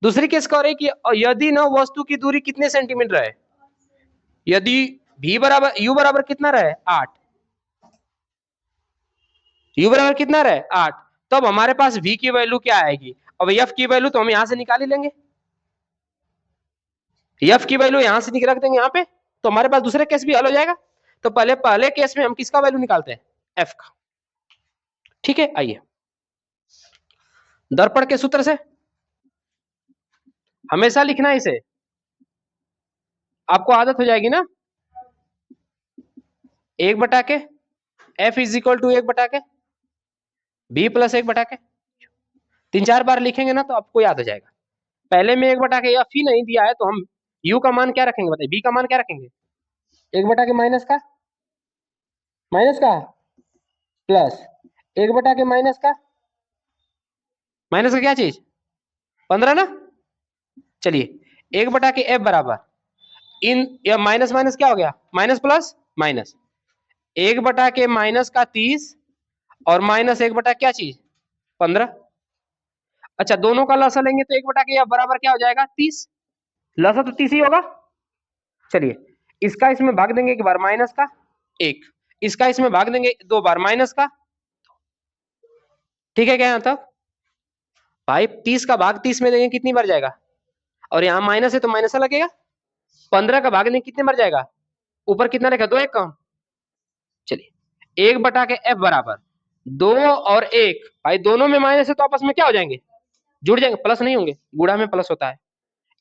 S1: दूसरी केस कह रही है कि यदि न वस्तु की दूरी कितने सेंटीमीटर है, यदि v बराबर u बराबर कितना रहे 8, u बराबर कितना रहे 8, तब हमारे पास v की वैल्यू क्या आएगी? अब f की वैल्यू तो हम यहां से निकाल ही लेंगे, f की वैल्यू यहां से रख देंगे यहाँ पे, तो हमारे पास दूसरे केस भी हल हो जाएगा। तो पहले केस में हम किसका वैल्यू निकालते हैं? f का। ठीक है, आइए दर्पण के सूत्र से हमेशा लिखना है इसे, आपको आदत हो जाएगी ना। 1/के f इज इक्वल टू 1/के b प्लस 1/के, 3-4 बार लिखेंगे ना तो आपको याद हो जाएगा। पहले में 1/के या फी नहीं दिया है तो हम u का मान क्या रखेंगे बताइए, b का मान क्या रखेंगे? 1/के माइनस का प्लस 1/के माइनस का क्या चीज 15 ना। चलिए 1/के f बराबर इन या माइनस माइनस क्या हो गया, माइनस प्लस माइनस 1/के माइनस का 30 और माइनस 1/का क्या चीज 15। अच्छा दोनों का लसा लेंगे तो 1/के f बराबर क्या हो जाएगा 30, लसा तो 30 ही होगा। चलिए इसका इसमें भाग देंगे एक बार माइनस का 1, इसका इसमें भाग देंगे 2 बार माइनस का। ठीक है क्या यहाँ तक भाई? 30 का भाग 30 में देंगे कितनी बार जाएगा, और यहाँ माइनस है तो माइनस लगेगा। 15 का भाग देंगे कितने बार जाएगा, ऊपर कितना रहेगा 2 1 कम। चलिए 1/के f बराबर 2 और 1, भाई दोनों में माइनस है तो आपस में क्या हो जाएंगे, जुड़ जाएंगे, प्लस नहीं होंगे, गुणा में प्लस होता है,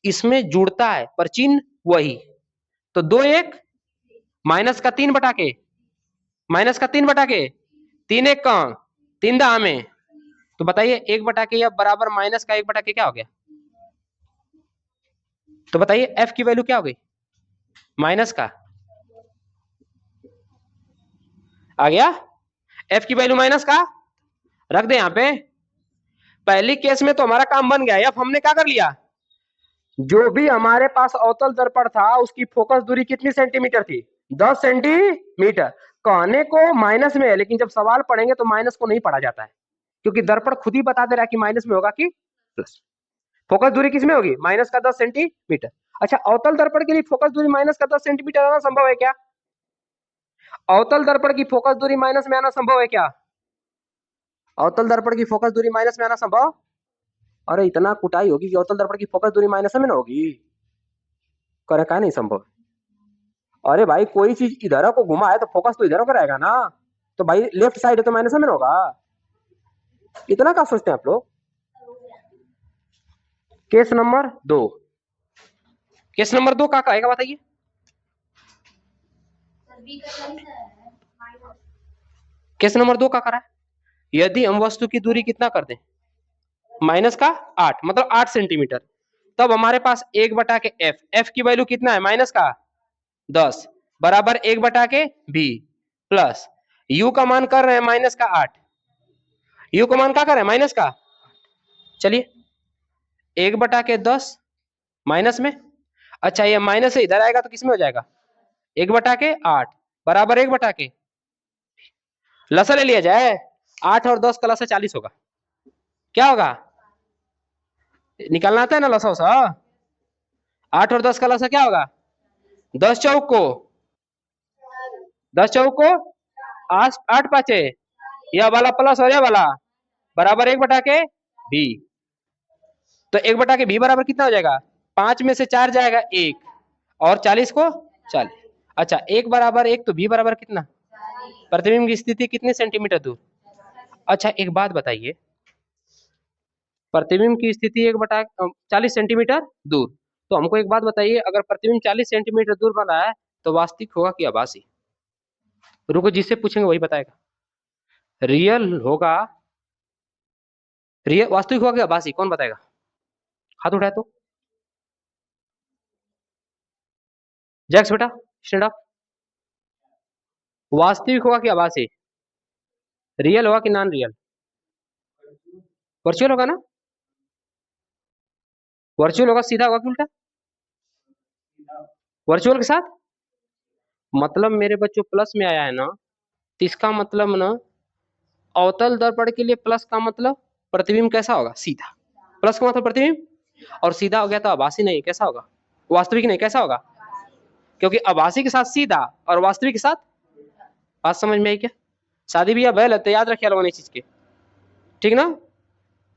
S1: इसमें जुड़ता है पर चिन्ह वही। तो 2 1 माइनस का 3/के माइनस का 3/के 3 1 कम 3 दा में, तो बताइए 1/के f बराबर माइनस का 1/के क्या हो गया? तो बताइए f की वैल्यू क्या हो गई, माइनस का आ गया, f की वैल्यू माइनस का रख दे यहाँ पे। पहली केस में तो हमारा काम बन गया, f हमने क्या कर लिया, जो भी हमारे पास अवतल दर्पण था उसकी फोकस दूरी कितनी सेंटीमीटर थी, 10 सेंटीमीटर। कहने को माइनस में है लेकिन जब सवाल पढ़ेंगे तो माइनस को नहीं पढ़ा जाता है, क्योंकि दर्पण खुद ही बता दे रहा है कि माइनस में होगा कि प्लस। फोकस दूरी किसमें होगी, माइनस का 10 सेंटीमीटर। अच्छा अवतल दर्पण के लिए फोकस दूरी माइनस का 10 सेंटीमीटर आना संभव है क्या? अवतल दर्पण की फोकस दूरी माइनस में आना संभव है क्या? अवतल दर्पण की फोकस दूरी माइनस में आना संभव? अरे इतना कुटाई होगी कि अवतल दर्पण की फोकस दूरी माइनस में ना होगी, करे का नहीं संभव। अरे भाई कोई चीज इधर को घुमा है तो फोकस तो इधर को रहेगा ना, तो भाई लेफ्ट साइड है तो माइनस में होगा, इतना क्या सोचते हैं आप लोग। केस नंबर 2, केस नंबर 2 क्या कहेगा बताइए। केस नंबर 2 क्या करा है, यदि हम वस्तु की दूरी कितना कर दें माइनस का 8 मतलब 8 सेंटीमीटर, तब हमारे पास 1/के f की वैल्यू कितना है माइनस का 10 बराबर 1/के b प्लस u का मान कर रहे हैं माइनस का 8, u का मान क्या कर रहे हैं माइनस का। चलिए 1/के 10 माइनस में, अच्छा ये माइनस से इधर आएगा तो किसमें हो जाएगा 1/के 8 बराबर 1/के, लसा ले लिया जाए 8 और 10 का लसा 40 होगा, क्या होगा निकालना आता है ना लसा उसा, 8 और 10 का लसा क्या होगा 10 चौक को 10 चौक को 8 पाँचे, यह वाला प्लस और यह वाला बराबर 1/के b, तो 1/के b बराबर कितना हो जाएगा 5 में से 4 जाएगा 1 और 40 को 40। अच्छा 1 बराबर 1 तो b बराबर कितना, प्रतिबिंब की स्थिति कितने सेंटीमीटर दूर। अच्छा एक बात बताइए, प्रतिबिंब की स्थिति 1/40 सेंटीमीटर दूर, तो हमको एक बात बताइए अगर प्रतिबिंब 40 सेंटीमीटर दूर बना है तो वास्तविक होगा कि आभासी। रुको जिससे पूछेंगे वही बताएगा, रियल होगा, रियल वास्तविक होगा कि आभासी, कौन बताएगा, हाथ उठाए तो। जैक्स बेटा स्टैंड अप, वास्तविक होगा कि आभासी, रियल होगा कि नॉन रियल, वर्चुअल होगा ना, वर्चुअल होगा सीधा होगा कि उल्टा, वर्चुअल के साथ मतलब मेरे बच्चों प्लस में आया है ना, तो इसका मतलब ना अवतल दर्पण के लिए प्लस का मतलब प्रतिबिंब कैसा होगा, सीधा। प्लस का मतलब प्रतिबिंब, और सीधा हो गया तो आभासी नहीं, कैसा होगा, वास्तविक नहीं, कैसा होगा, क्योंकि आभासी के साथ सीधा और वास्तविक के साथ, बात समझ में आई क्या? शादी ब्याह बैल है तो याद रखिए लोगों ने चीज के, ठीक ना।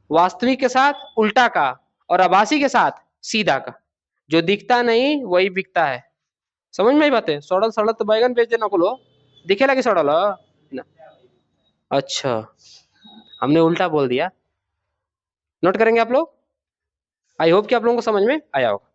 S1: वास्तविक के साथ उल्टा का और आभासी के साथ सीधा का, जो दिखता नहीं वही बिकता है। समझ में आई बातें? सड़ल सड़ल तो बैगन बेच देना को लो, दिखे लगे सड़ल ना। अच्छा, हमने उल्टा बोल दिया, नोट करेंगे आप लोग। आई होप कि आप लोगों को समझ में आया होगा।